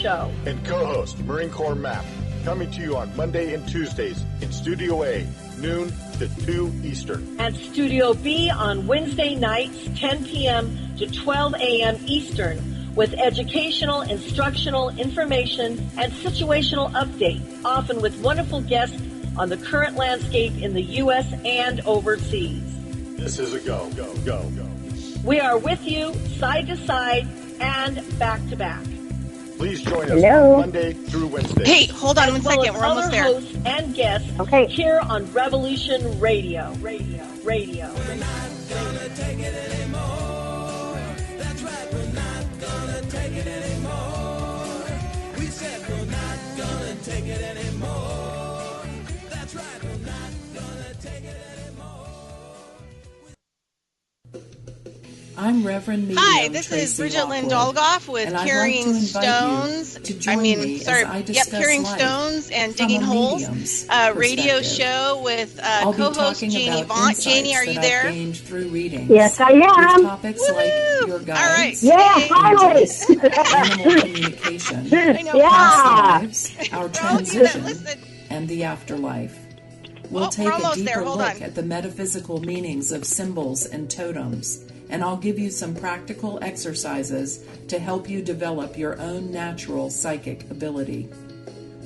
Show. And co-host Marine Corps Map, coming to you on Monday and Tuesdays in Studio A, noon to 2 Eastern. And Studio B on Wednesday nights, 10 p.m. to 12 a.m. Eastern, with educational, instructional, information, and situational updates, often with wonderful guests on the current landscape in the U.S. and overseas. This is a go. We are with you, side to side, and back to back. Please join us on Monday through Wednesday. Hey, hold on one second. We're almost there. Hosts and guests here on Revolution Radio. We're not gonna take it anymore. That's right, we're not gonna take it anymore. We said we're not gonna take it anymore. That's right, we're not gonna take it anymore. I'm Reverend Medium Hi, this is Bridgette Lynn Dolgoff with Carrying Stones. Carrying Stones and Digging Holes, radio show with co-host Jannie Vaught. Jannie, are you there? Yes, I am. Topics like your guides, all right. Yeah, finally. animal communication, lives, our transition, and the afterlife. We'll take a deeper look at the metaphysical meanings of symbols and totems. And I'll give you some practical exercises to help you develop your own natural psychic ability.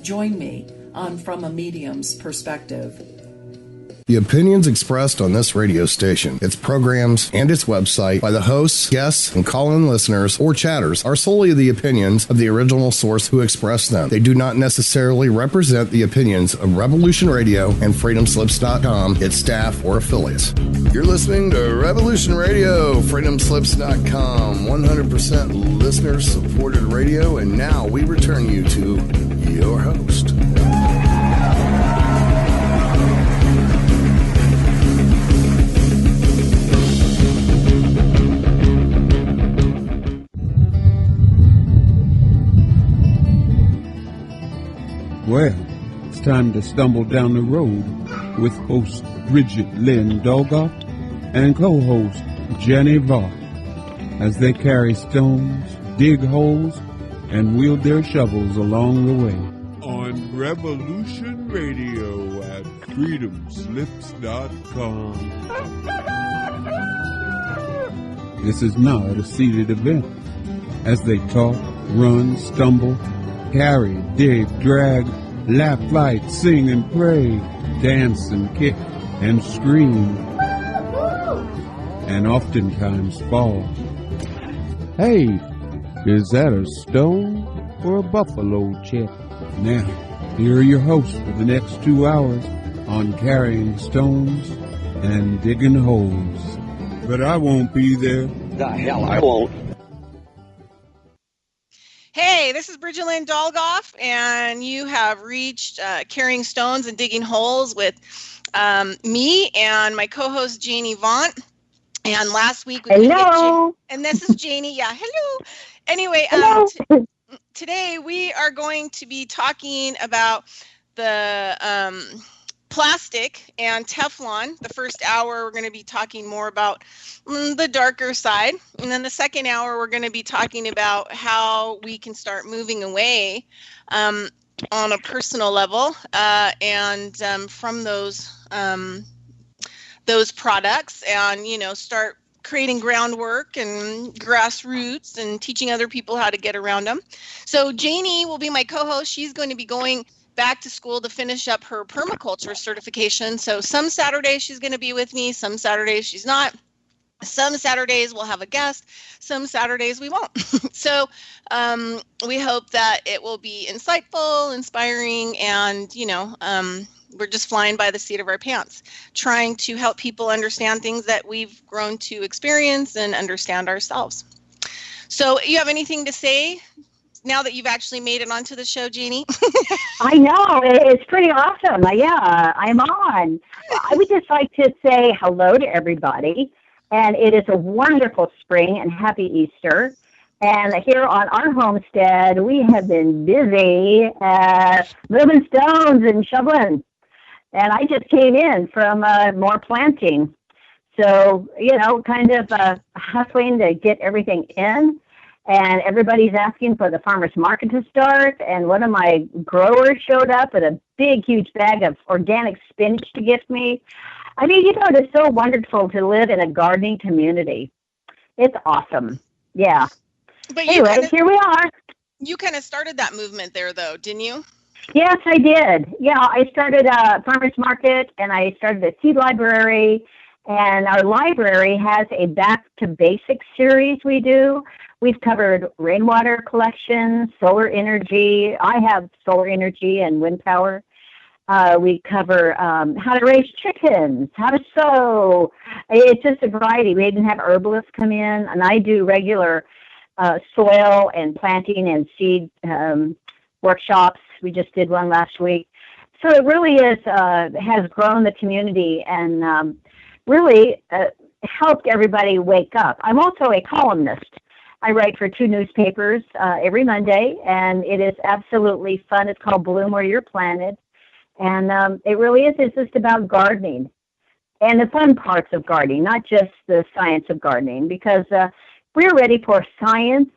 Join me on From a Medium's Perspective. The opinions expressed on this radio station, its programs, and its website by the hosts, guests, and call-in listeners or chatters are solely the opinions of the original source who expressed them. They do not necessarily represent the opinions of Revolution Radio and FreedomSlips.com, its staff, or affiliates. You're listening to Revolution Radio, FreedomSlips.com, 100% listener-supported radio, and now we return you to your host. Well, it's time to stumble down the road with host Bridgette Lynn Dolgoff and co-host Jannie Vaught as they carry stones, dig holes, and wield their shovels along the way. On Revolution Radio at FreedomSlips.com. This is not a seated event as they talk, run, stumble, carry, dig, drag, laugh, fight, sing and pray, dance and kick and scream, and oftentimes fall. Hey, is that a stone or a buffalo check? Now, here are your hosts for the next 2 hours on Carrying Stones and Digging Holes. But I won't be there. The hell I won't. Hey, this is Bridgette Lynn Dolgoff, and you have reached Carrying Stones and Digging Holes with me and my co-host Jannie Vaught. And last week we hello, and this is Jannie. Yeah, hello. Anyway, today we are going to be talking about the plastic and Teflon. The first hour we're going to be talking more about the darker side, and then the second hour we're going to be talking about how we can start moving away on a personal level and from those products, and start creating groundwork and grassroots and teaching other people how to get around them. So Jannie will be my co-host. She's going to be going back to school to finish up her permaculture certification. So some Saturdays she's going to be with me, some Saturdays she's not. Some Saturdays we'll have a guest, some Saturdays we won't. So we hope that it will be insightful, inspiring, and, we're just flying by the seat of our pants, trying to help people understand things that we've grown to experience and understand ourselves. So you have anything to say now that you've actually made it onto the show, Jannie? I know. It's pretty awesome. Yeah, I'm on. I would just like to say hello to everybody. And it is a wonderful spring and happy Easter. And here on our homestead, we have been busy moving stones and shoveling. And I just came in from more planting. So, kind of hustling to get everything in. and everybody's asking for the farmer's market to start, and one of my growers showed up with a big, huge bag of organic spinach to gift me. I mean, it's so wonderful to live in a gardening community. It's awesome. Yeah. But anyway, here we are. You kind of started that movement there, though, didn't you? Yes, I did. Yeah, I started a farmer's market, and I started a seed library, and our library has a Back to Basics series we do. We've covered rainwater collection, solar energy. I have solar energy and wind power. We cover how to raise chickens, how to sew. It's just a variety. We even have herbalists come in, and I do regular soil and planting and seed workshops. We just did one last week. So it really has grown the community and really helped everybody wake up. I'm also a columnist. I write for 2 newspapers every Monday, and it is absolutely fun. It's called Bloom Where You're Planted. And it really is. It's just about gardening and the fun parts of gardening, not just the science of gardening, because we're ready for science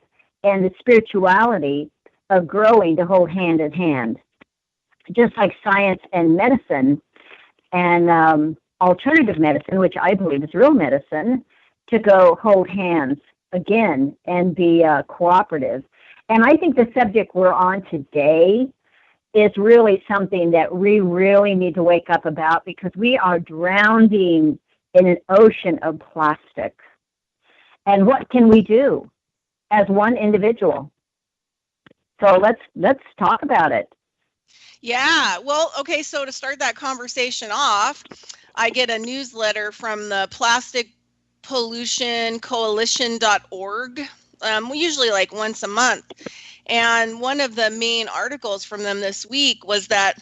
and the spirituality of growing to hold hand in hand, just like science and medicine and alternative medicine, which I believe is real medicine, to go hold hands again and be cooperative. And I think the subject we're on today is really something that we really need to wake up about, because we are drowning in an ocean of plastic. And what can we do as one individual? So let's talk about it. Yeah. Well, okay, so to start that conversation off, I get a newsletter from the Plastic Pollution Coalition.org. Usually like once a month. And one of the main articles from them this week was that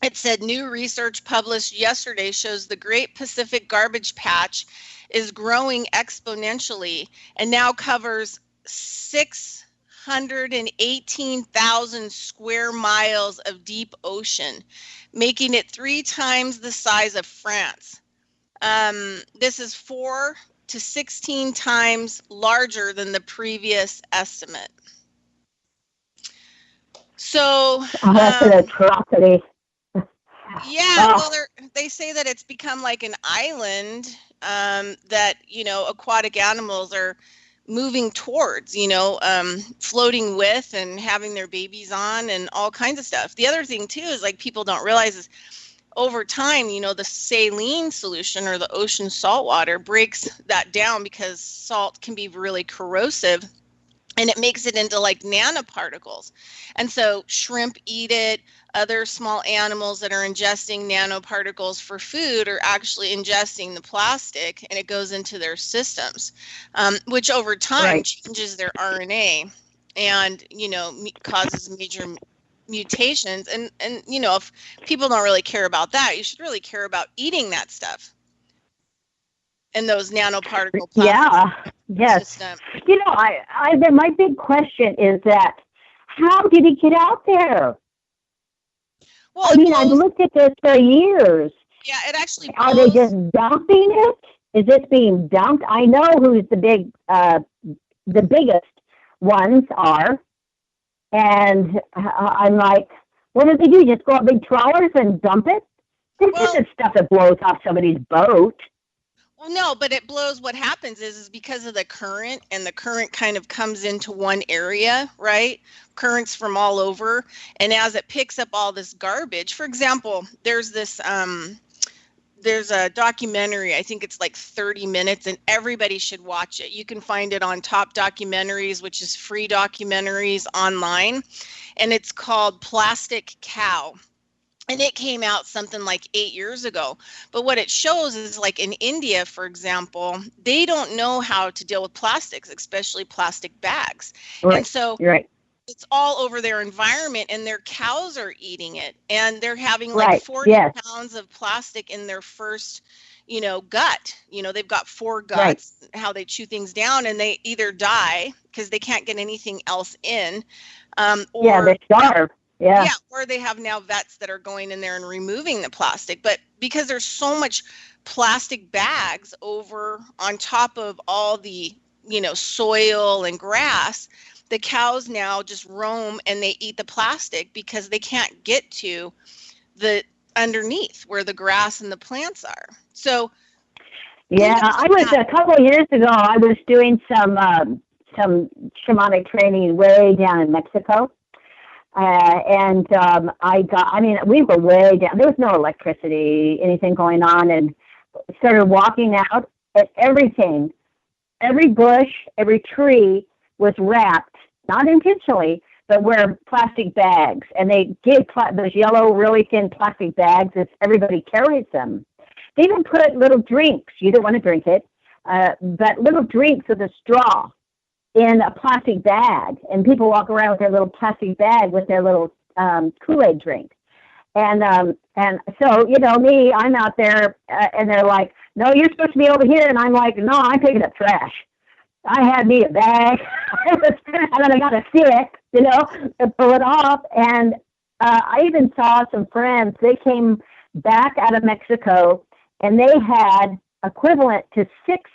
it said new research published yesterday shows the Great Pacific Garbage Patch is growing exponentially and now covers 618,000 square miles of deep ocean, making it 3 times the size of France. This is 4 to 16 times larger than the previous estimate. So that's an atrocity. Yeah, well, they say that it's become like an island that, aquatic animals are moving towards, floating with and having their babies on and all kinds of stuff. The other thing, too, is like people don't realize is over time, the saline solution or the ocean salt water breaks that down because salt can be really corrosive. And it makes it into like nanoparticles. And so shrimp eat it. Other small animals that are ingesting nanoparticles for food are actually ingesting the plastic, and it goes into their systems, which over time changes their RNA and, causes major mutations. And, if people don't really care about that, you should really care about eating that stuff. And those nanoparticle plastics. Yeah, yes. System. My big question is that how did it get out there? Well, I've looked at this for years. Yeah, it actually blows. Are they just dumping it? Is it being dumped? I know who's the biggest ones are. And I'm like, what do they do? Just go on big trawlers and dump it? This isn't stuff that blows off somebody's boat. Well, no, but it blows. What happens is because of the current, and the current kind of comes into one area, right? Currents from all over. And as it picks up all this garbage, for example, there's this, there's a documentary, I think it's like 30 minutes, and everybody should watch it. You can find it on Top Documentaries, which is free documentaries online. And it's called Plastic Cow. And it came out something like 8 years ago. But what it shows is like in India, for example, they don't know how to deal with plastics, especially plastic bags. Right. And so it's all over their environment, and their cows are eating it. And they're having like 40 pounds of plastic in their first, gut. They've got 4 guts, how they chew things down, and they either die because they can't get anything else in. Or they starve. Yeah, or they have now vets that are going in there and removing the plastic. But because there's so much plastic bags over on top of all the soil and grass, the cows now just roam and they eat the plastic because they can't get to the underneath where the grass and the plants are. So yeah, I was a couple of years ago, I was doing some shamanic training way down in Mexico. We were way down. There was no electricity, anything going on, and started walking out, and everything, every bush, every tree was wrapped, not intentionally, but were plastic bags. And they give those yellow, really thin plastic bags as everybody carries them. They even put little drinks. You don't want to drink it, but little drinks with a straw in a plastic bag, and people walk around with their little plastic bag with their little Kool-Aid drink. And so, me, I'm out there, and they're like, no, you're supposed to be over here. And I'm like, no, I'm picking up trash. I had me a bag, and then I got a stick, to pull it off. And I even saw some friends, they came back out of Mexico, and they had equivalent to 6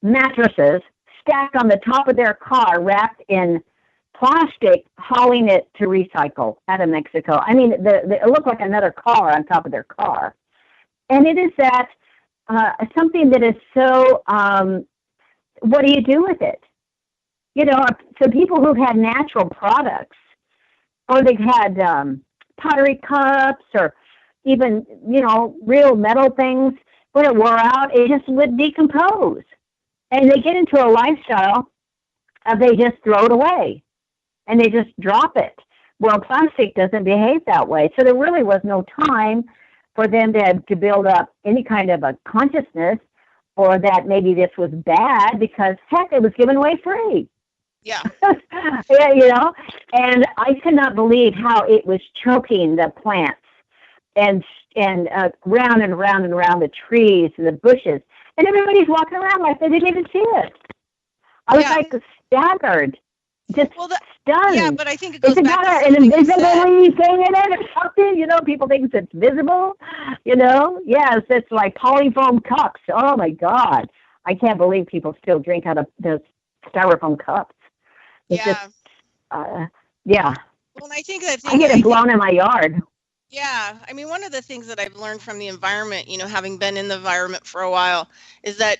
mattresses stacked on the top of their car, wrapped in plastic, hauling it to recycle out of Mexico. I mean, it looked like another car on top of their car. And it is that something that is so, what do you do with it? So people who've had natural products, or they've had pottery cups, or even, real metal things, when it wore out, it just would decompose. And they get into a lifestyle of they just throw it away and they just drop it. Well, plastic doesn't behave that way. So there really was no time for them to build up any kind of a consciousness, or that maybe this was bad, because, heck, it was given away free. Yeah. Yeah, and I could not believe how it was choking the plants and round and round and round the trees and the bushes. And everybody's walking around like they didn't even see it. I was staggered, just stunned. Yeah, but I think it goes back to an invisible thing in it or something. People think it's visible. Yes, it's like polyfoam cups. Oh my God, I can't believe people still drink out of those styrofoam cups. It's just, yeah. Well, I get it blown in my yard. Yeah. I mean, one of the things that I've learned from the environment, having been in the environment for a while, is that,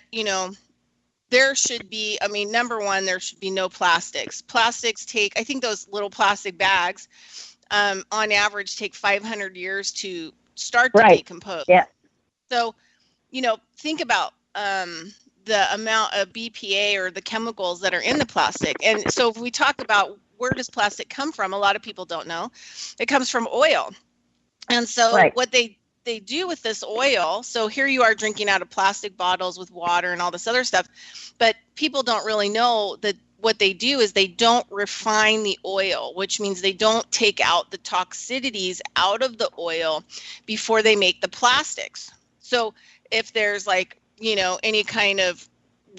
there should be, number one, there should be no plastics. Plastics I think those little plastic bags, on average, take 500 years to start to decompose. Yeah. So, think about the amount of BPA, or the chemicals that are in the plastic. And so if we talk about where does plastic come from, a lot of people don't know. It comes from oil. And so what they do with this oil, so here you are drinking out of plastic bottles with water and all this other stuff, but people don't really know that what they do is they don't refine the oil, which means they don't take out the toxicities out of the oil before they make the plastics. So if there's any kind of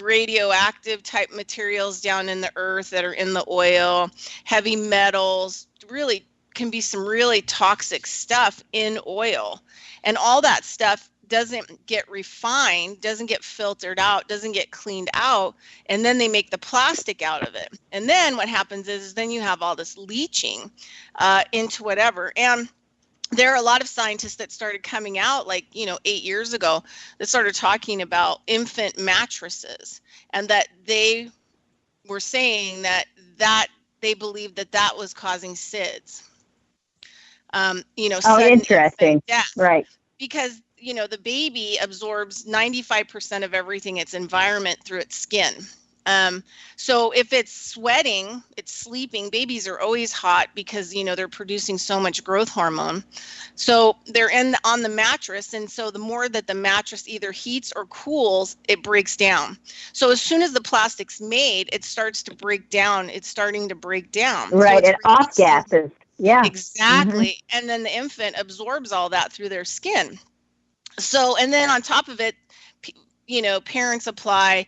radioactive type materials down in the earth that are in the oil, heavy metals, really can be some really toxic stuff in oil. And all that stuff doesn't get refined, doesn't get filtered out, doesn't get cleaned out, and then they make the plastic out of it. And then what happens is then you have all this leaching into whatever. And there are a lot of scientists that started coming out 8 years ago that started talking about infant mattresses, and that they were saying that they believed that was causing SIDS. Interesting. Right. Because, the baby absorbs 95% of everything, its environment, through its skin. So if it's sweating, it's sleeping, babies are always hot because, they're producing so much growth hormone. So they're on the mattress. And so the more that the mattress either heats or cools, it breaks down. So as soon as the plastic's made, it starts to break down. It's starting to break down. Right. So it off gases. Yeah. Exactly. Mm-hmm. And then the infant absorbs all that through their skin. So, and then on top of it, parents apply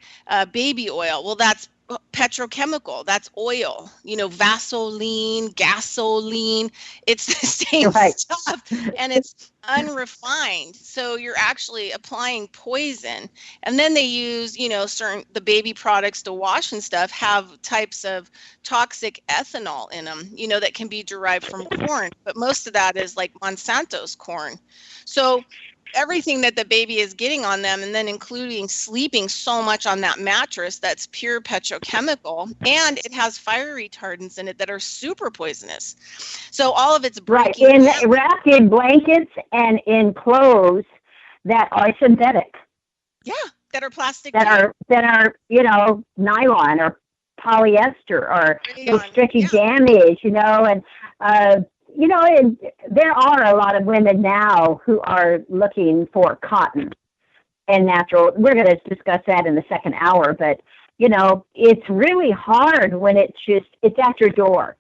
baby oil. Well, that's petrochemical. That's oil, Vaseline, gasoline. It's the same stuff, and it's unrefined. So you're actually applying poison. And then they use, the baby products to wash and stuff have types of toxic ethanol in them, that can be derived from corn. But most of that is like Monsanto's corn. So everything that the baby is getting on them, and then including sleeping so much on that mattress, that's pure petrochemical, and it has fire retardants in it that are super poisonous. So all of it's breaking wrapped in blankets and in clothes that are synthetic. Yeah, that are plastic. That are nylon or polyester or stretchy damage, and there are a lot of women now who are looking for cotton and natural. We're going to discuss that in the second hour, but, it's really hard when it's at your door.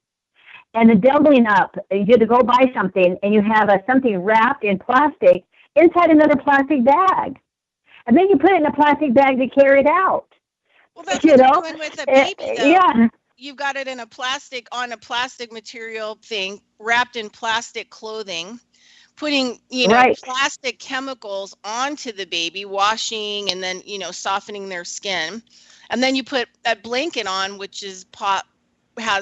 And the doubling up, you have to go buy something and you have something wrapped in plastic inside another plastic bag. And then you put it in a plastic bag to carry it out. Well, that's what you're doing with a baby, though. Yeah. You've got it in on a plastic material thing, wrapped in plastic clothing, putting, plastic chemicals onto the baby, washing and then, softening their skin. And then you put a blanket on, which has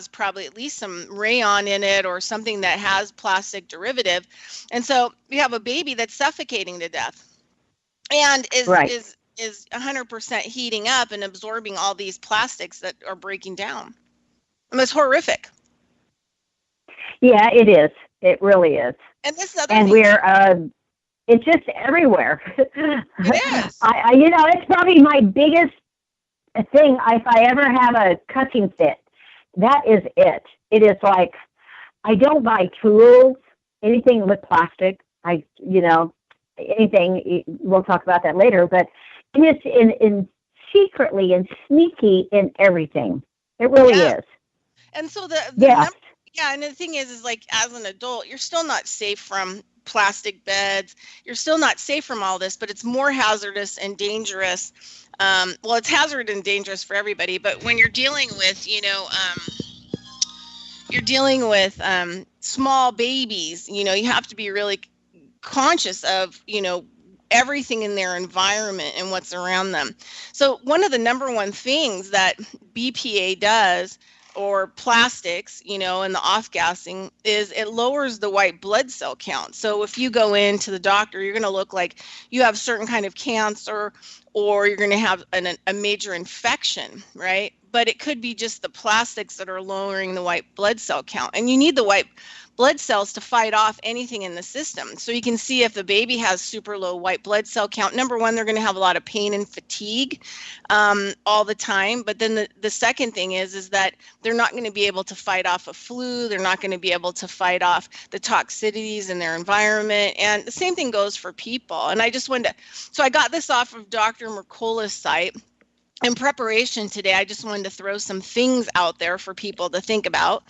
probably at least some rayon in it or something that has plastic derivative. And so you have a baby that's suffocating to death and is 100% heating up and absorbing all these plastics that are breaking down. And it's horrific. Yeah, it is. It really is. And this other and we're it's just everywhere. It is. It's probably my biggest thing. If I ever have a cussing fit, that is it. It is like I don't buy tools, anything with plastic. Anything. We'll talk about that later. But it's in secretly and sneaky in everything. It really is. And so and the thing is like as an adult, you're still not safe from plastic beds. You're still not safe from all this, but it's more hazardous and dangerous. It's hazardous and dangerous for everybody, but when you're dealing with, small babies, you have to be really conscious of, everything in their environment and what's around them. So one of the number one things that BPA does, or plastics, and the off-gassing, is it lowers the white blood cell count. So if you go into the doctor, you're going to look like you have certain kind of cancer, or you're going to have a major infection, right? But it could be just the plastics that are lowering the white blood cell count. And you need the white blood cells to fight off anything in the system. So you can see if the baby has super low white blood cell count, number one, they're going to have a lot of pain and fatigue all the time. But then the second thing is that they're not going to be able to fight off a flu. They're not going to be able to fight off the toxicities in their environment. And the same thing goes for people. And I just wanted to, so I got this off of Dr. Mercola's site. In preparation today, I just wanted to throw some things out there for people to think about.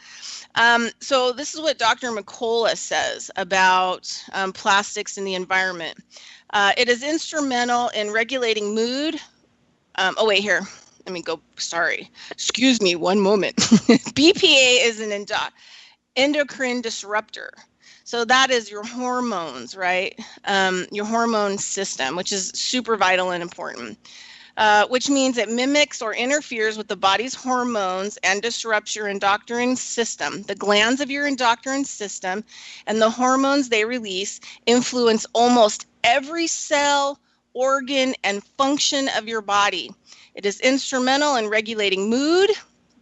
So this is what Dr. Mercola says about plastics in the environment. It is instrumental in regulating mood. Here, let me go. Sorry. Excuse me, one moment. BPA is an endocrine disruptor. So that is your hormones, right? Your hormone system, which is super vital and important. Which means it mimics or interferes with the body's hormones and disrupts your endocrine system. The glands of your endocrine system and the hormones they release influence almost every cell, organ, and function of your body. It is instrumental in regulating mood,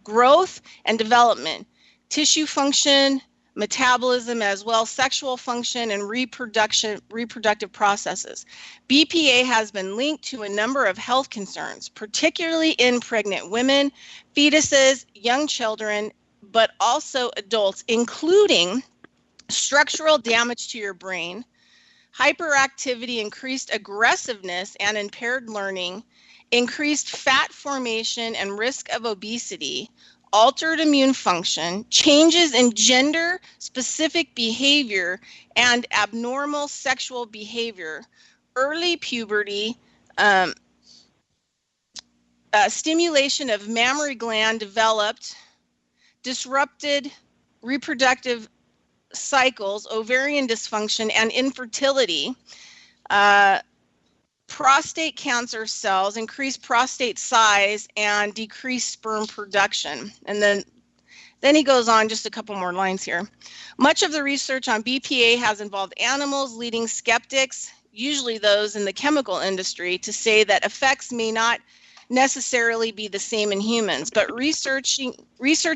growth, and development, tissue function, metabolism, as well sexual function and reproductive processes. BPA has been linked to a number of health concerns, particularly in pregnant women, fetuses, young children, but also adults, including structural damage to your brain, hyperactivity, increased aggressiveness and impaired learning, increased fat formation and risk of obesity, altered immune function, changes in gender-specific behavior, and abnormal sexual behavior, early puberty, stimulation of mammary gland developed, disrupted reproductive cycles, ovarian dysfunction, and infertility. Prostate cancer cells, increased prostate size, and decreased sperm production. And then he goes on just a couple more lines here. Much of the research on BPA has involved animals, leading skeptics, usually those in the chemical industry, to say that effects may not necessarily be the same in humans, but research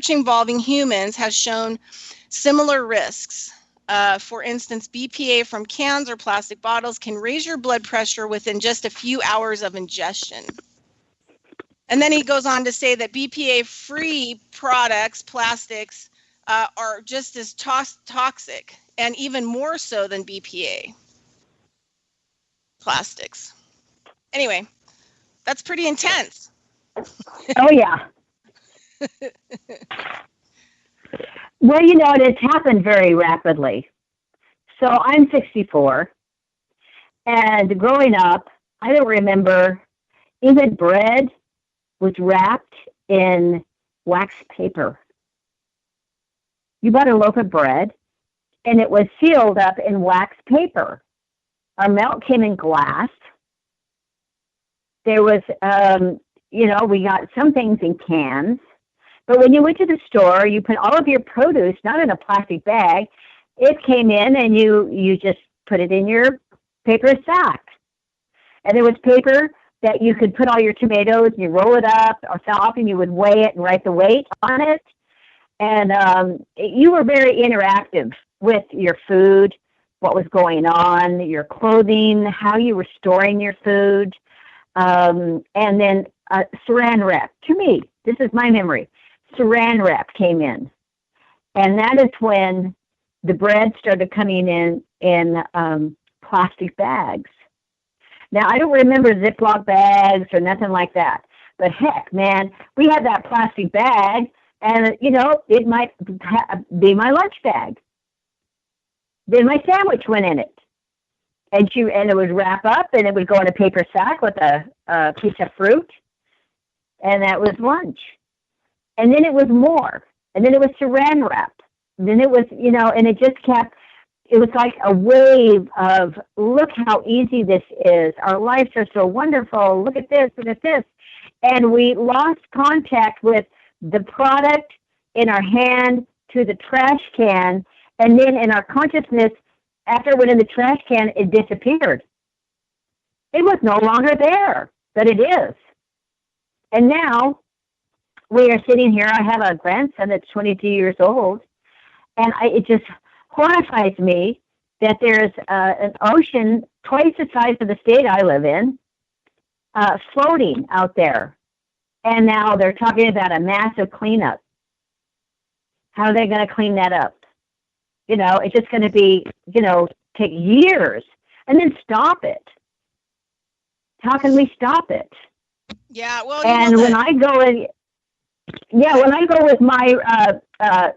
involving humans has shown similar risks. For instance, BPA from cans or plastic bottles can raise your blood pressure within just a few hours of ingestion. And then he goes on to say that BPA-free products, plastics, are just as toxic, and even more so than BPA plastics. Anyway, that's pretty intense. Oh, yeah. Well, it's happened very rapidly. So I'm 64, and growing up, I don't remember, even bread was wrapped in wax paper. You bought a loaf of bread, and it was sealed up in wax paper. Our milk came in glass. There was, we got some things in cans. But when you went to the store, you put all of your produce, not in a plastic bag. It came in, and you just put it in your paper sack. And there was paper that you could put all your tomatoes, and you roll it up, or often you would weigh it and write the weight on it. And you were very interactive with your food, what was going on, your clothing, how you were storing your food. And then saran wrap. To me, this is my memory. Saran wrap came in. And that is when the bread started coming in plastic bags. Now, I don't remember Ziploc bags or nothing like that. But heck, man, we had that plastic bag, and, it might be my lunch bag. Then my sandwich went in it. And it would wrap up, and it would go in a paper sack with a piece of fruit. And that was lunch. And then it was more. And then it was saran wrap. And then it was, and it just kept, it was like a wave of, look how easy this is. Our lives are so wonderful. Look at this, look at this. And we lost contact with the product in our hand to the trash can. And then in our consciousness, after it went in the trash can, it disappeared. It was no longer there, but it is. And now we are sitting here. I have a grandson that's 22 years old, and it just horrifies me that there's an ocean twice the size of the state I live in floating out there. And now they're talking about a massive cleanup. How are they going to clean that up? It's just going to be, take years, and then stop it. How can we stop it? Yeah, well, and when I go in, when I go with my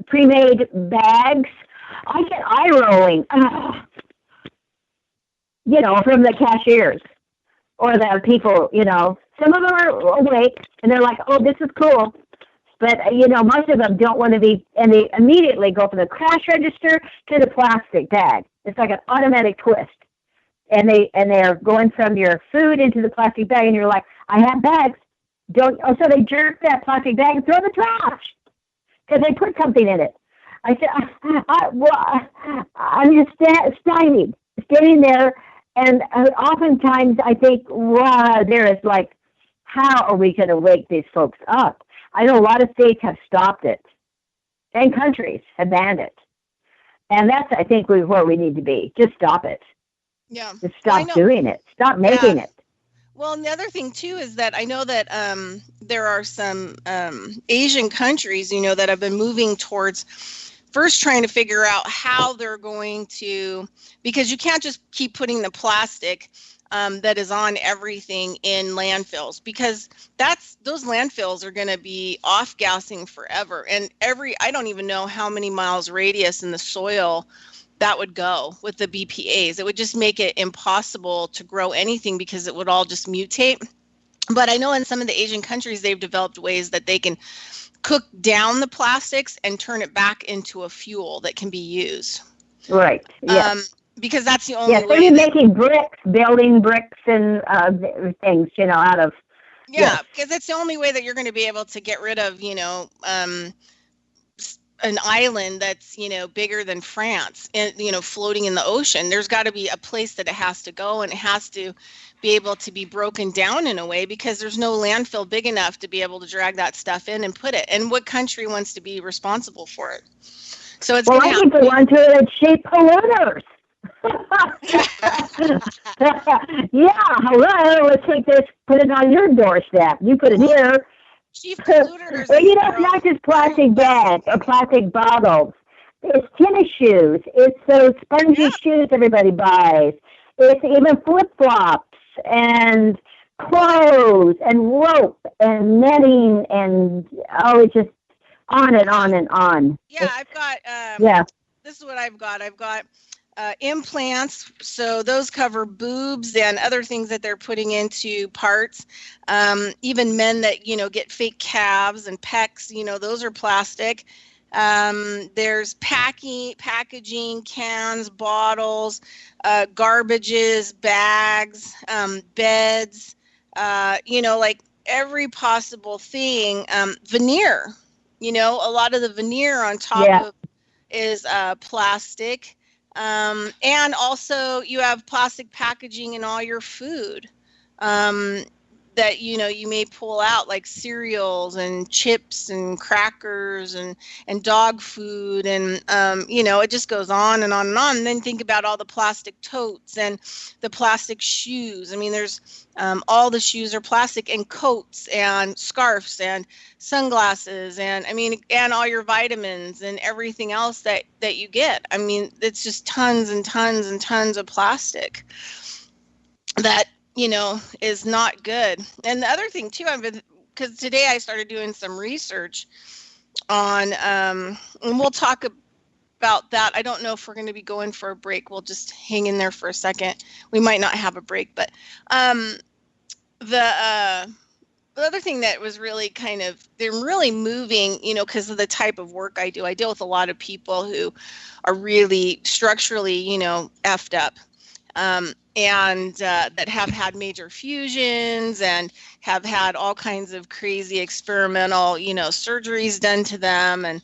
pre-made bags, I get eye rolling, from the cashiers or the people. Some of them are awake and they're like, "Oh, this is cool," but most of them don't want to be, and they immediately go from the cash register to the plastic bag. It's like an automatic twist. And they're going from your food into the plastic bag, and you're like, I have bags. So they jerk that plastic bag and throw the trash because they put something in it. I said, I'm just stymied, standing there, and oftentimes I think, wow, there is like, how are we going to wake these folks up? I know a lot of states have stopped it, and countries have banned it. And that's, I think, where we need to be. Just stop it. Yeah. Just stop doing it. Stop making it. Well, and the other thing, too, is that I know that there are some Asian countries, that have been moving towards first trying to figure out how they're going to, because you can't just keep putting the plastic that is on everything in landfills, because those landfills are going to be off-gassing forever. And I don't even know how many miles radius in the soil that would go with the BPAs. It would just make it impossible to grow anything because it would all just mutate. But I know in some of the Asian countries, they've developed ways that they can cook down the plastics and turn it back into a fuel that can be used. Right. Yes. Because that's the only way. So you're making bricks, building bricks and things, out of. Yeah, because it's the only way that you're going to be able to get rid of, an island that's, bigger than France, and, floating in the ocean. There's got to be a place that it has to go, and it has to be able to be broken down in a way, because there's no landfill big enough to be able to drag that stuff in and put it. And what country wants to be responsible for it? So it's I think the ones who are cheap polluters. Hello, let's take this, put it on your doorstep. You put it here. Chief polluters. Well, it's not just plastic bags or plastic bottles. It's tennis shoes. It's those spongy shoes everybody buys. It's even flip-flops and clothes and rope and netting and, it's just on and on and on. Yeah, I've got, this is what I've got. I've got implants, so those cover boobs and other things that they're putting into parts. Even men that, get fake calves and pecs, those are plastic. There's packaging, cans, bottles, garbages, bags, beds, like every possible thing. Veneer, a lot of the veneer on top of is plastic. And also you have plastic packaging in all your food that, you may pull out, like cereals and chips and crackers and dog food. And, it just goes on and on and on. And then think about all the plastic totes and the plastic shoes. I mean, there's all the shoes are plastic, and coats and scarves and sunglasses and and all your vitamins and everything else that you get. I mean, it's just tons and tons and tons of plastic that, is not good. And the other thing too, because today I started doing some research on, and we'll talk about that. I don't know if we're going to be going for a break. We'll just hang in there for a second. We might not have a break, but the other thing that was really they're really moving, because of the type of work I do. I deal with a lot of people who are really structurally, effed up. And that have had major fusions and have had all kinds of crazy experimental, surgeries done to them and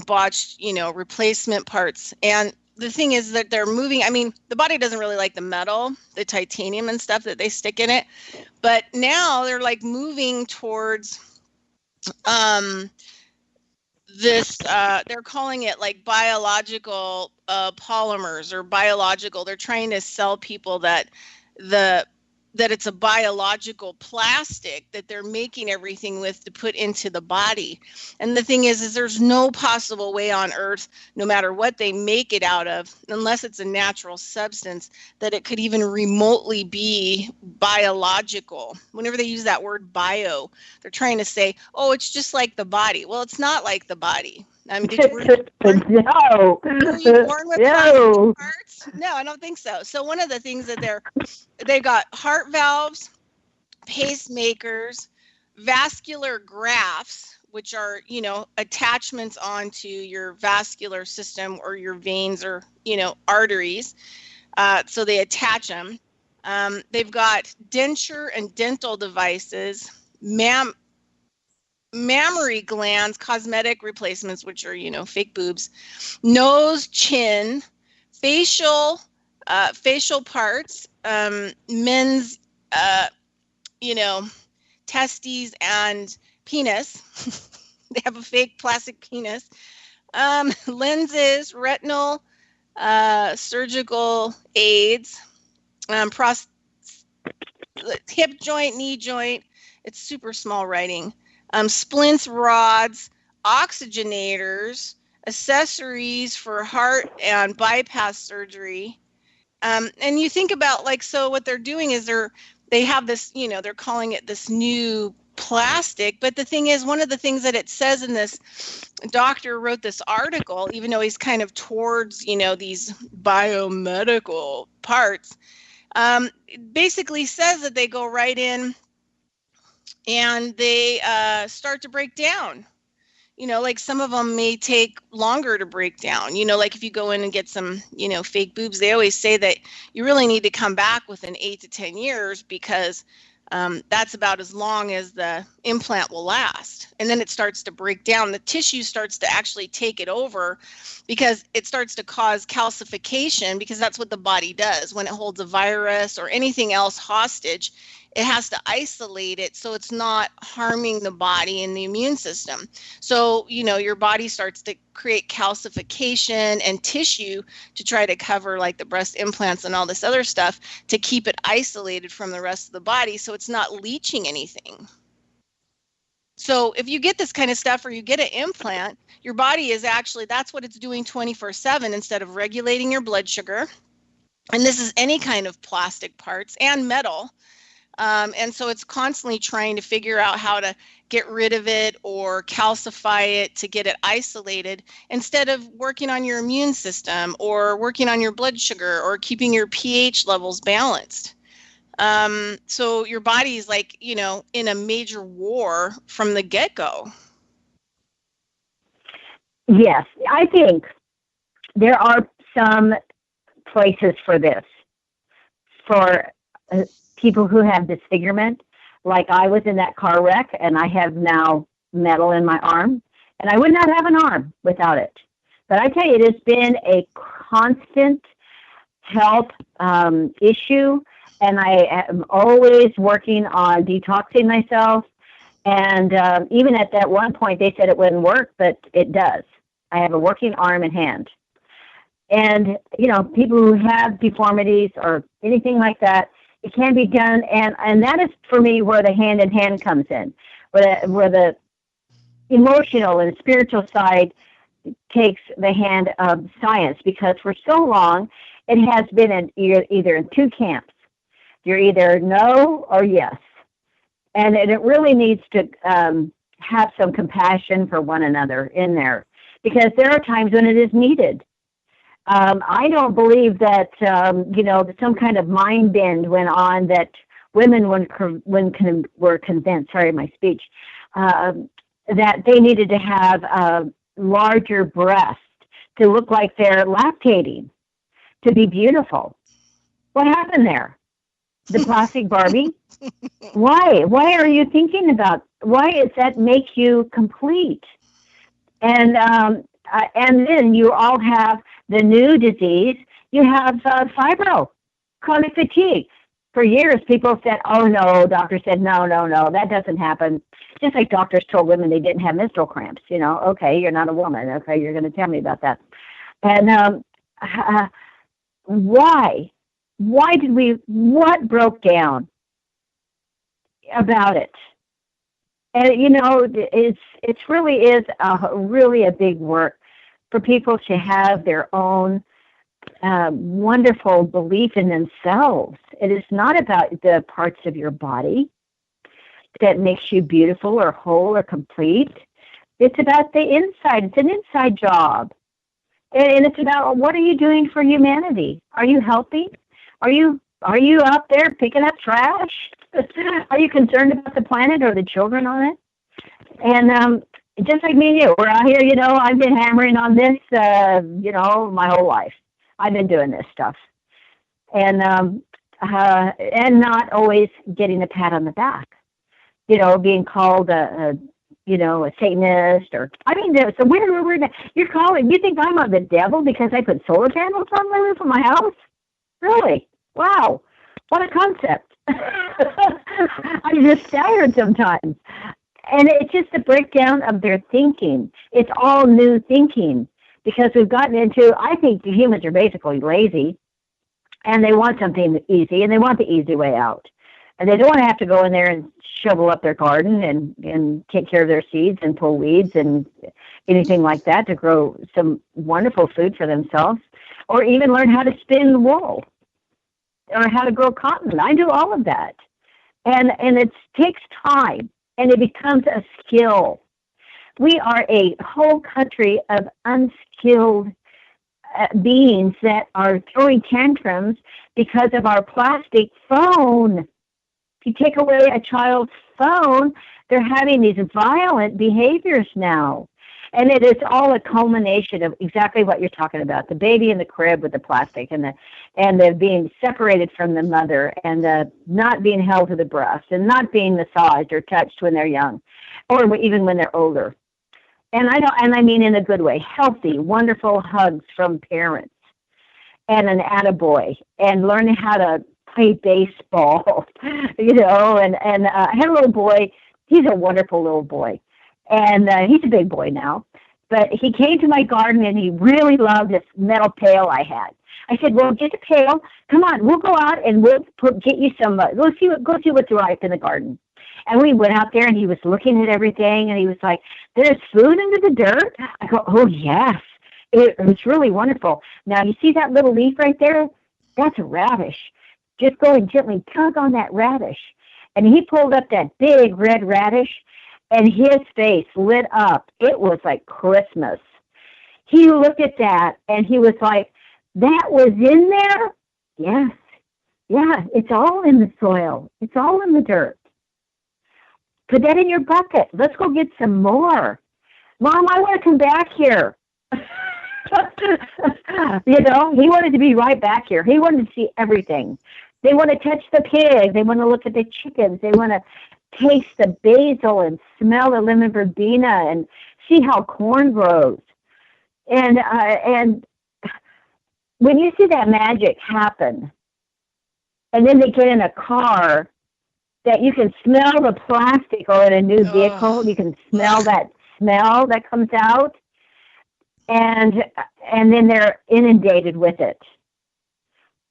botched, replacement parts. And the thing is that they're moving. I mean, the body doesn't really like the metal, the titanium and stuff that they stick in it. But now they're like moving towards this, they're calling it like biological polymers or biological. They're trying to sell people that it's a biological plastic that they're making everything with to put into the body. And the thing is there's no possible way on earth, no matter what they make it out of, unless it's a natural substance, that it could even remotely be biological. Whenever they use that word bio, they're trying to say, oh, it's just like the body. Well, it's not like the body. I mean, were you born with plastic parts? No, I don't think so. So one of the things that they've got heart valves, pacemakers, vascular grafts, which are, attachments onto your vascular system or your veins or, arteries. So they attach them. They've got denture and dental devices, mammary glands, cosmetic replacements, which are, fake boobs, nose, chin, facial parts, men's, testes and penis. They have a fake plastic penis, lenses, retinal, surgical aids, hip joint, knee joint. It's super small writing. Splints, rods, oxygenators, accessories for heart and bypass surgery. And you think about so what they're doing is they have this, they're calling it this new plastic. But the thing is, one of the things that it says in this, doctor wrote this article, even though he's kind of towards, these biomedical parts, basically says that they go right in and they start to break down. Like some of them may take longer to break down. Like if you go in and get some, fake boobs, they always say that you really need to come back within 8 to 10 years because that's about as long as the implant will last. And then it starts to break down. The tissue starts to actually take it over because it starts to cause calcification, because that's what the body does when it holds a virus or anything else hostage. It has to isolate it so it's not harming the body and the immune system. So, your body starts to create calcification and tissue to try to cover like the breast implants and all this other stuff to keep it isolated from the rest of the body so it's not leaching anything. So if you get this kind of stuff or you get an implant, your body is actually, that's what it's doing 24/7 instead of regulating your blood sugar. And this is any kind of plastic parts and metal. And so it's constantly trying to figure out how to get rid of it or calcify it to get it isolated instead of working on your immune system or working on your blood sugar or keeping your pH levels balanced. So your body is like, in a major war from the get-go. Yes, I think there are some places for this. For people who have disfigurement, like I was in that car wreck and I have now metal in my arm, and I would not have an arm without it. But I tell you, it has been a constant health issue, and I am always working on detoxing myself. And even at that one point, they said it wouldn't work, but it does. I have a working arm and hand. And, people who have deformities or anything like that, it can be done, and that is, for me, where the hand-in-hand comes in, where the emotional and spiritual side takes the hand of science, because for so long, it has been either in two camps. You're either no or yes, and it really needs to have some compassion for one another in there, because there are times when it is needed. I don't believe that, some kind of mind bend went on that women were convinced, sorry, my speech, that they needed to have a larger breast to look like they're lactating, to be beautiful. What happened there? The plastic Barbie? Why? Why are you thinking about, why does that make you complete? And then you all have the new disease. You have fibro, chronic fatigue. For years, people said, oh, no, doctors said, no, that doesn't happen. Just like doctors told women they didn't have menstrual cramps. Okay, you're not a woman. Okay, you're going to tell me about that. And why? Why what broke down about it? And, it's really is really a big work for people to have their own wonderful belief in themselves. It is not about the parts of your body that makes you beautiful or whole or complete. It's about the inside. It's an inside job. And it's about, what are you doing for humanity? Are you helping? Are you out there picking up trash? Are you concerned about the planet or the children on it? And just like me and you, we're out here, I've been hammering on this, my whole life. I've been doing this stuff. And not always getting a pat on the back, being called a Satanist, or, so you think I'm on the devil because I put solar panels on my roof of my house? Really? Wow. What a concept. I'm just staggered sometimes. And it's just a breakdown of their thinking. It's all new thinking, because we've gotten into, I think the humans are basically lazy, and they want something easy, and they want the easy way out. And they don't want to have to go in there and shovel up their garden and take care of their seeds and pull weeds and anything like that to grow some wonderful food for themselves, or even learn how to spin wool or how to grow cotton. I do all of that. And it takes time. And it becomes a skill. We are a whole country of unskilled beings that are throwing tantrums because of our plastic phone. If you take away a child's phone, they're having these violent behaviors now. And it is all a culmination of exactly what you're talking about. The baby in the crib with the plastic and the being separated from the mother and the not being held to the breast and not being massaged or touched when they're young or even when they're older. And I mean in a good way, healthy, wonderful hugs from parents and an attaboy and learning how to play baseball, and I had a little boy. He's a wonderful little boy, and he's a big boy now. But he came to my garden, and he really loved this metal pail I had. I said, "Well, get the pail. Come on, we'll go out and we'll get you some. Go see what's ripe in the garden." And we went out there, and he was looking at everything, and he was like, "There's food under the dirt." I go, "Oh yes." It was really wonderful. Now you see that little leaf right there? That's a radish. Just go and gently tug on that radish. And he pulled up that big red radish, and his face lit up. It was like Christmas. He looked at that, and he was like, "That was in there?" Yes. Yeah, it's all in the soil. It's all in the dirt. Put that in your bucket. Let's go get some more. Mom, I want to come back here. He wanted to be right back here. He wanted to see everything. They want to touch the pig. They want to look at the chickens. They want to taste the basil and smell the lemon verbena and see how corn grows. And when you see that magic happen, and then they get in a car that you can smell the plastic, or in a new vehicle, you can smell that smell that comes out, and then they're inundated with it.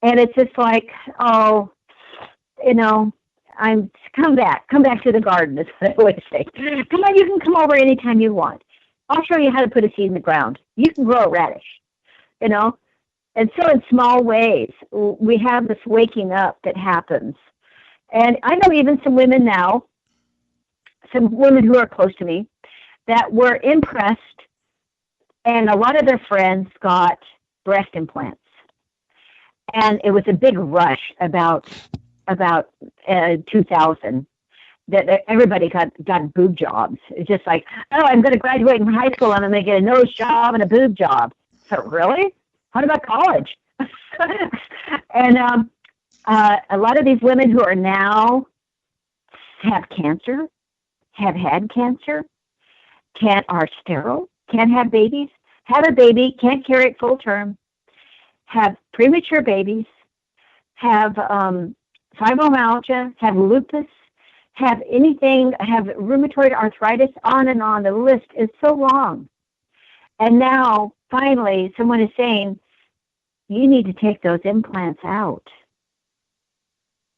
And it's just like, come back to the garden, is what I always say. Come on, you can come over anytime you want. I'll show you how to put a seed in the ground. You can grow a radish, And so in small ways, we have this waking up that happens. And I know even some women now, some women who are close to me, that were impressed, and a lot of their friends got breast implants. And it was a big rush about 2000 that everybody got boob jobs. It's just like, oh, I'm going to graduate from high school and I'm going to get a nose job and a boob job. So really? What about college? And a lot of these women who are now have cancer, have had cancer, are sterile, can't have babies, have a baby, can't carry it full term, have premature babies, have fibromyalgia, have lupus, have rheumatoid arthritis, on and on. The list is so long. And now, finally, someone is saying, you need to take those implants out.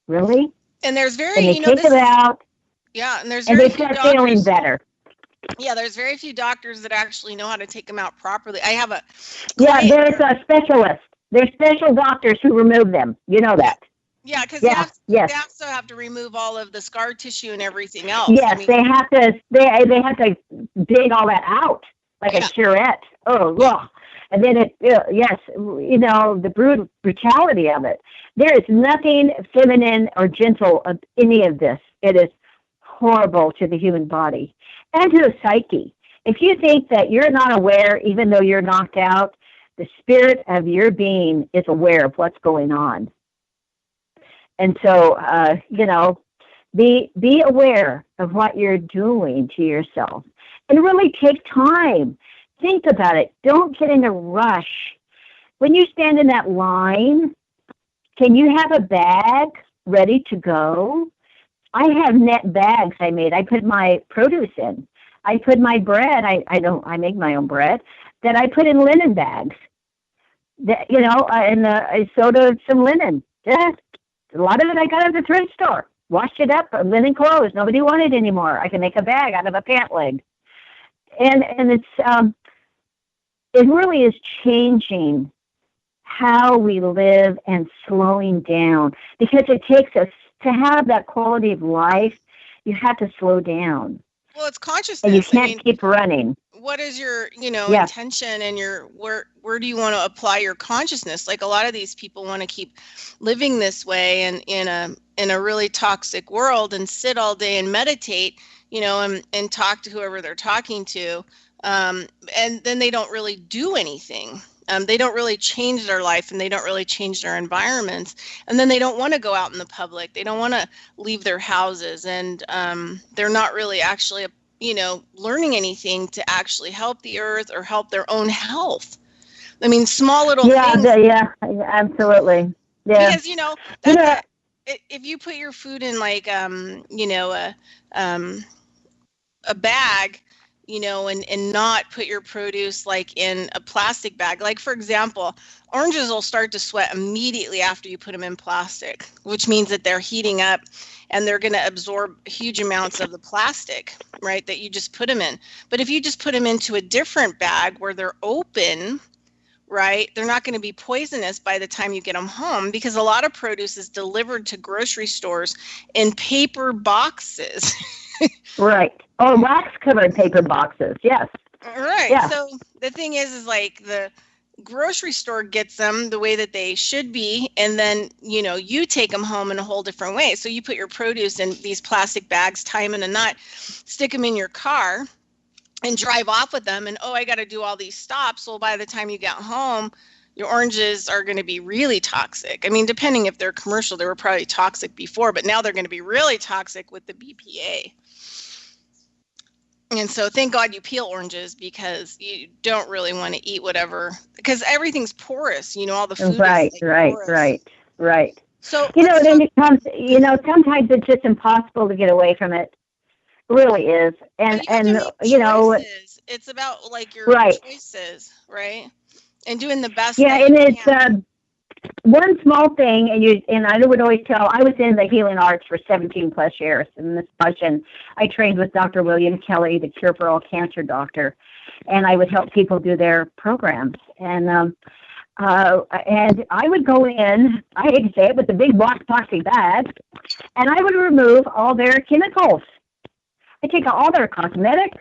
Really? And there's very, and they take it out. Yeah, and there's and very they few start doctors. Feeling better. Yeah, there's very few doctors that actually know how to take them out properly. I have a there's a specialist. There's special doctors who remove them. You know that. Yeah, because they also have to remove all of the scar tissue and everything else. Yes, they have to. They have to dig all that out like a charrette. Oh, ugh. And then the brutality of it. There is nothing feminine or gentle of any of this. It is horrible to the human body and to the psyche. If you think that you're not aware, even though you're knocked out, the spirit of your being is aware of what's going on. And so, be aware of what you're doing to yourself and really take time. Think about it. Don't get in a rush. When you stand in that line, can you have a bag ready to go? I have net bags I made. I put my produce in. I put my bread. I make my own bread that I put in linen bags. And I sewed some linen. Yeah. A lot of it I got at the thrift store. Washed it up, linen clothes. Nobody wanted anymore. I can make a bag out of a pant leg. And it's it really is changing how we live and slowing down, because it takes us to have that quality of life. You have to slow down. Well, it's consciousness. And you can't keep running. What is your, intention, and where do you want to apply your consciousness? Like, a lot of these people want to keep living this way and in in a really toxic world and sit all day and meditate, and talk to whoever they're talking to. And then they don't really do anything. They don't really change their life, and they don't really change their environments. And then they don't want to go out in the public. They don't want to leave their houses, and they're not really actually, learning anything to actually help the earth or help their own health. I mean, small little things. Yeah, absolutely. Yeah. Because, if you put your food in like, a bag, and not put your produce like in a plastic bag. Like, for example, oranges will start to sweat immediately after you put them in plastic, which means that they're heating up and they're going to absorb huge amounts of the plastic, right, that you just put them in. But if you just put them into a different bag where they're open, right, they're not going to be poisonous by the time you get them home, because a lot of produce is delivered to grocery stores in paper boxes. Right. Oh, wax-covered paper boxes. Yes. Right. Yeah. So the thing is like the grocery store gets them the way that they should be, and then, you take them home in a whole different way. So you put your produce in these plastic bags, tie them in a knot, stick them in your car, and drive off with them. And, I got to do all these stops. Well, by the time you get home, your oranges are going to be really toxic. I mean, depending if they're commercial, they were probably toxic before, but now they're going to be really toxic with the BPA. And so thank God you peel oranges, because you don't really want to eat whatever, because everything's porous, all the food right, is like porous. Right. So, then it comes, sometimes it's just impossible to get away from it. It really is. And it's about like your right. choices, right? And doing the best. Yeah, and it's one small thing, and I would always tell, I was in the healing arts for 17 plus years in this and I trained with Dr. William Kelly, the Cure for All Cancer doctor, and I would help people do their programs. And I would go in, I hate to say it, with the big black plastic bag, and I would remove all their chemicals. I take out all their cosmetics,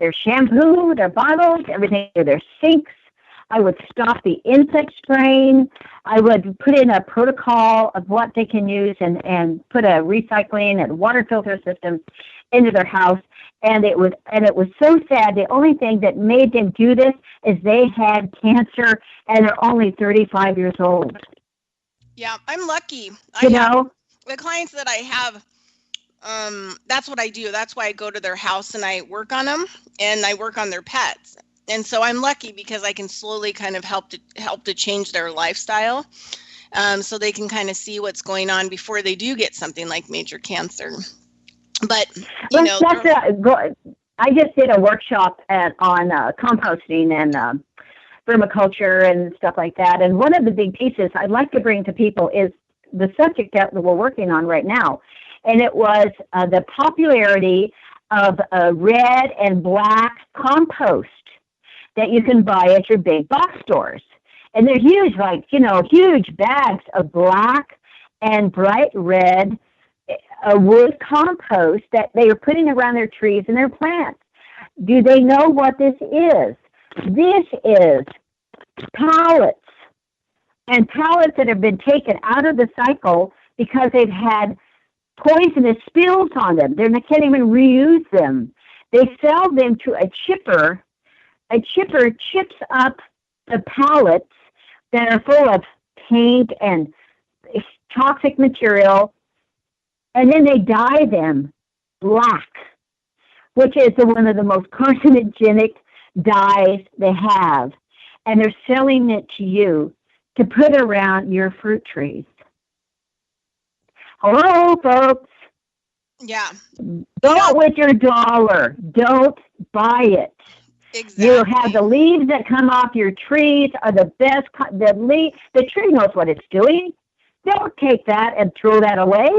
their shampoo, their bottles, everything, their sinks. I would stop the insect spraying. I would put in a protocol of what they can use and put a recycling and water filter system into their house. And it was so sad. The only thing that made them do this is they had cancer and they're only 35 years old. Yeah, I'm lucky. The clients that I have, that's what I do. That's why I go to their house and I work on them, and I work on their pets. And so I'm lucky because I can slowly kind of help to change their lifestyle, so they can kind of see what's going on before they do get something like major cancer. But I just did a workshop on composting and permaculture and stuff like that. And one of the big pieces I'd like to bring to people is the subject that we're working on right now, and it was the popularity of red and black compost that you can buy at your big box stores. And they're huge, huge bags of black and bright red wood compost that they are putting around their trees and their plants. Do they know what this is? This is pallets, and pallets that have been taken out of the cycle because they've had poisonous spills on them. They can't even reuse them. They sell them to a chipper. A chipper chips up the pallets that are full of paint and toxic material, and then they dye them black, which is one of the most carcinogenic dyes they have. And they're selling it to you to put around your fruit trees. Hello, folks. Yeah. Go with your dollar. Don't buy it. Exactly. You have the leaves that come off your trees are the best. The tree knows what it's doing. Don't take that and throw that away.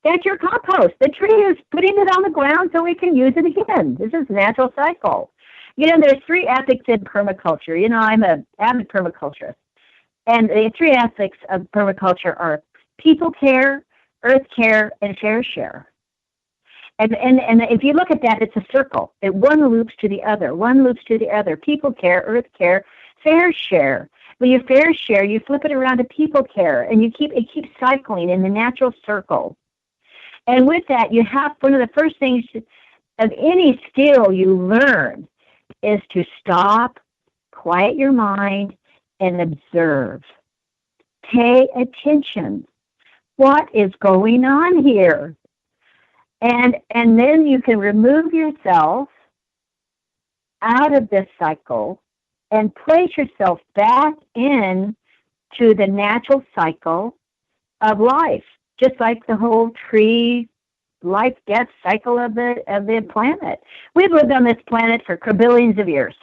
That's your compost. The tree is putting it on the ground so we can use it again. This is a natural cycle. There's 3 ethics in permaculture. I'm an avid permaculturist. And the 3 ethics of permaculture are people care, earth care, and fair share. And if you look at that, it's a circle. One loops to the other. One loops to the other. People care, earth care, fair share. Well, your fair share, you flip it around to people care, and it keeps cycling in the natural circle. And with that, you have one of the first things of any skill you learn is to stop, quiet your mind, and observe. Pay attention. What is going on here? And then you can remove yourself out of this cycle and place yourself back in to the natural cycle of life, just like the whole tree life-death cycle of the planet. We've lived on this planet for billions of years.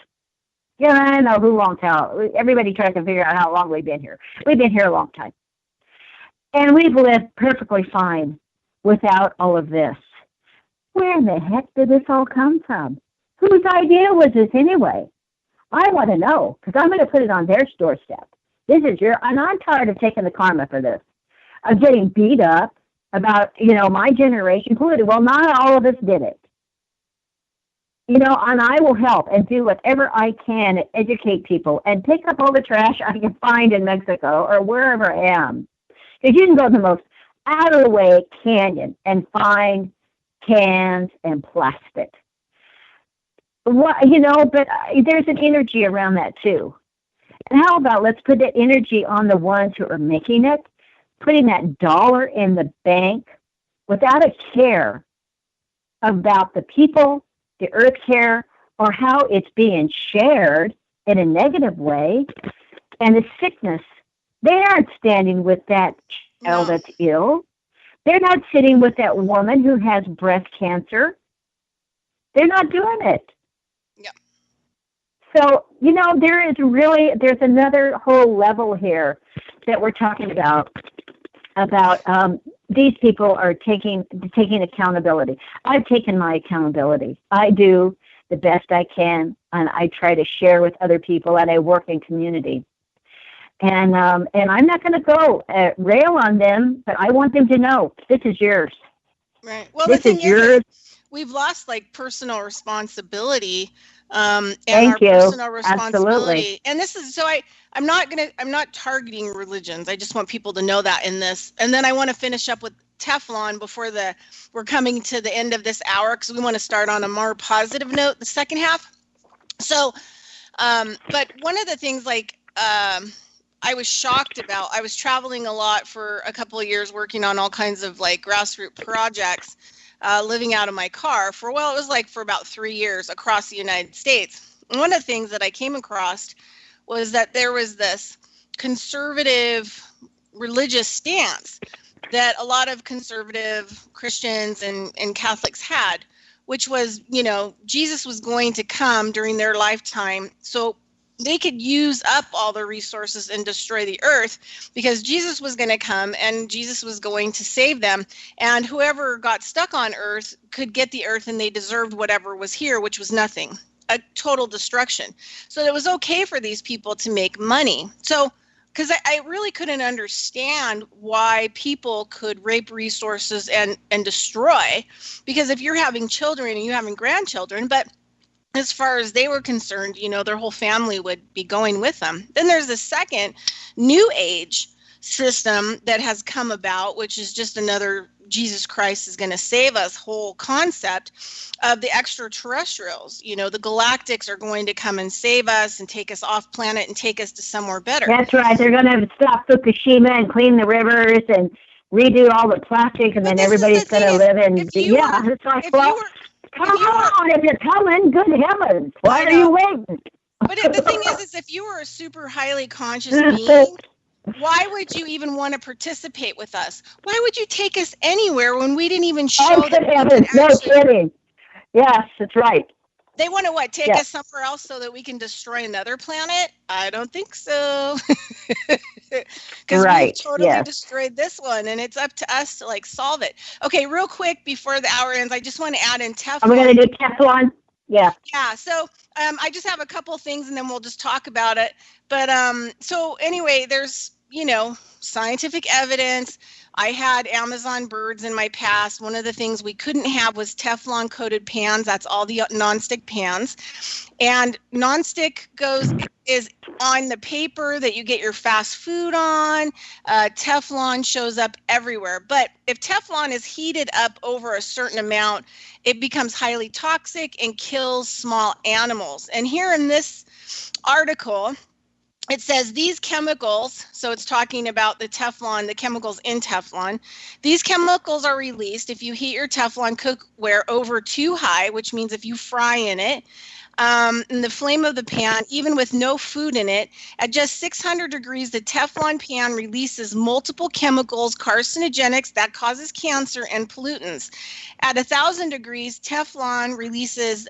Yeah, I know everybody tries to figure out how long we've been here. We've been here a long time. And we've lived perfectly fine without all of this. Where in the heck did this all come from? Whose idea was this anyway? I want to know, because I'm going to put it on their doorstep. And I'm tired of taking the karma for this. Of getting beat up about, my generation polluted. Well, not all of us did it. And I will help and do whatever I can to educate people and pick up all the trash I can find in Mexico or wherever I am. Because you can go to the most out-of-the-way canyon and find cans and plastic. But there's an energy around that too. And how about let's put that energy on the ones who are making it, putting that dollar in the bank without a care about the people, the earth care, or how it's being shared in a negative way, and the sickness. They aren't standing with that child that's ill. They're not sitting with that woman who has breast cancer. They're not doing it. Yeah. So, there's another whole level here that we're talking about these people are taking accountability. I've taken my accountability. I do the best I can, and I try to share with other people, and I work in community. And I'm not going to go rail on them, but I want them to know this is yours. Right. Well, this is yours. We've lost personal responsibility, Thank you. personal responsibility. Absolutely. And this is I'm not targeting religions. I just want people to know that in this. And then I want to finish up with Teflon before we're coming to the end of this hour, because we want to start on a more positive note, the second half. So, but one of the things I was shocked about, I was traveling a lot for a couple of years working on all kinds of grassroots projects, living out of my car it was for about 3 years across the United States. And one of the things that I came across was that there was this conservative religious stance that a lot of conservative Christians and Catholics had, which was, Jesus was going to come during their lifetime. So they could use up all the resources and destroy the earth, because Jesus was going to come and Jesus was going to save them. And whoever got stuck on earth could get the earth, and they deserved whatever was here, which was nothing, a total destruction. So it was okay for these people to make money. So, because I really couldn't understand why people could rape resources and destroy, because if you're having children and you're having grandchildren, but as far as they were concerned, their whole family would be going with them. Then there's the second new age system that has come about, which is just another Jesus Christ is going to save us whole concept of the extraterrestrials. The galactics are going to come and save us and take us off planet and take us to somewhere better. That's right. They're going to stop Fukushima and clean the rivers and redo all the plastic, and then everybody's going to live in. It's like, come on, if you're coming, good heavens, why are you waiting? But the thing is if you were a super highly conscious being, why would you even want to participate with us? Why would you take us anywhere when we didn't even show that? Heavens, no kidding. Yes, that's right. They want to take us somewhere else so that we can destroy another planet? I don't think so. Because we totally destroyed this one, and it's up to us to solve it. Okay, real quick before the hour ends, I just want to add in Teflon. Are we going to do Teflon? Yeah. Yeah. So I just have a couple things, and then we'll just talk about it. But so anyway, there's scientific evidence. I had Amazon birds in my past. One of the things we couldn't have was Teflon coated pans. That's all the nonstick pans. And nonstick goes is on the paper that you get your fast food on. Teflon shows up everywhere. But if Teflon is heated up over a certain amount, it becomes highly toxic and kills small animals. And here in this article, it says these chemicals, so it's talking about the Teflon, the chemicals in Teflon. These chemicals are released if you heat your Teflon cookware over too high, which means if you fry in it, in the flame of the pan, even with no food in it, at just 600 degrees, the Teflon pan releases multiple chemicals, carcinogenics that causes cancer, and pollutants. At 1,000 degrees, Teflon releases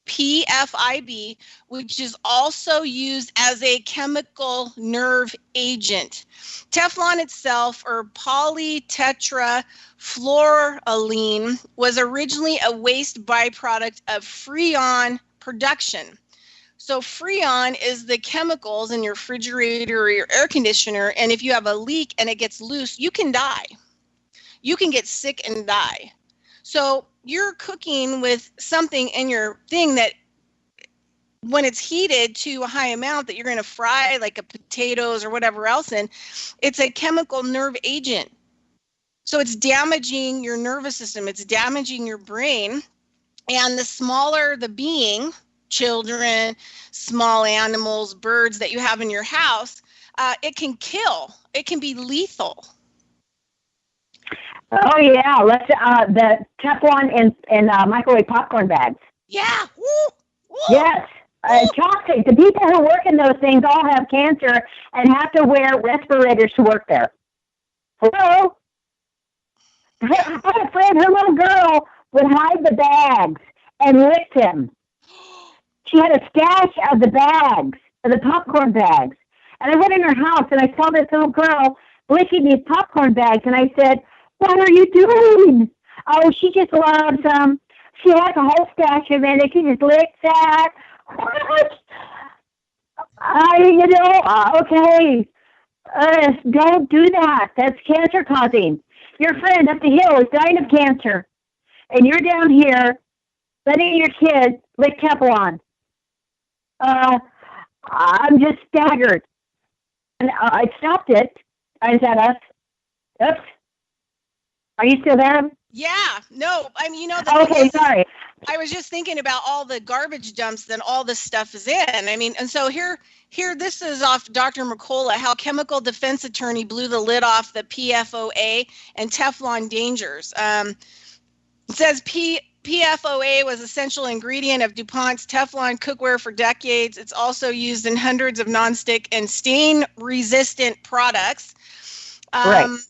PFIB, which is also used as a chemical nerve agent. Teflon itself, or polytetrafluoroethylene, was originally a waste byproduct of Freon production. So Freon is the chemicals in your refrigerator or your air conditioner, and if you have a leak and it gets loose, you can die. You can get sick and die. So you're cooking with something in your thing that when it's heated to a high amount that you're going to fry like a potatoes or whatever else in, it's a chemical nerve agent. So it's damaging your nervous system. It's damaging your brain. And the smaller the being, children, small animals, birds that you have in your house, it can kill. It can be lethal. Oh yeah, let's the Teflon in microwave popcorn bags. Yeah. Woo! Woo! Yes, toxic. The people who work in those things all have cancer and have to wear respirators to work there. Hello. I had a friend, her little girl would hide the bags and licked him. She had a stash of the bags, of the popcorn bags. And I went in her house and I saw this little girl licking these popcorn bags, and I said, "What are you doing?" "Oh, she just loves them. She has a whole stash of it, and she just licks that." What? Okay. Don't do that. That's cancer causing. Your friend up the hill is dying of cancer, and you're down here letting your kid lick Teflon. I'm just staggered. And I stopped it. I said, "Oops. Are you still there?" Yeah. No, I mean, Okay, sorry. I was just thinking about all the garbage dumps that all this stuff is in. I mean, and so here, this is off Dr. Mercola, how chemical defense attorney blew the lid off the PFOA and Teflon dangers. It says PFOA was essential ingredient of DuPont's Teflon cookware for decades. It's also used in hundreds of nonstick and stain-resistant products. Right.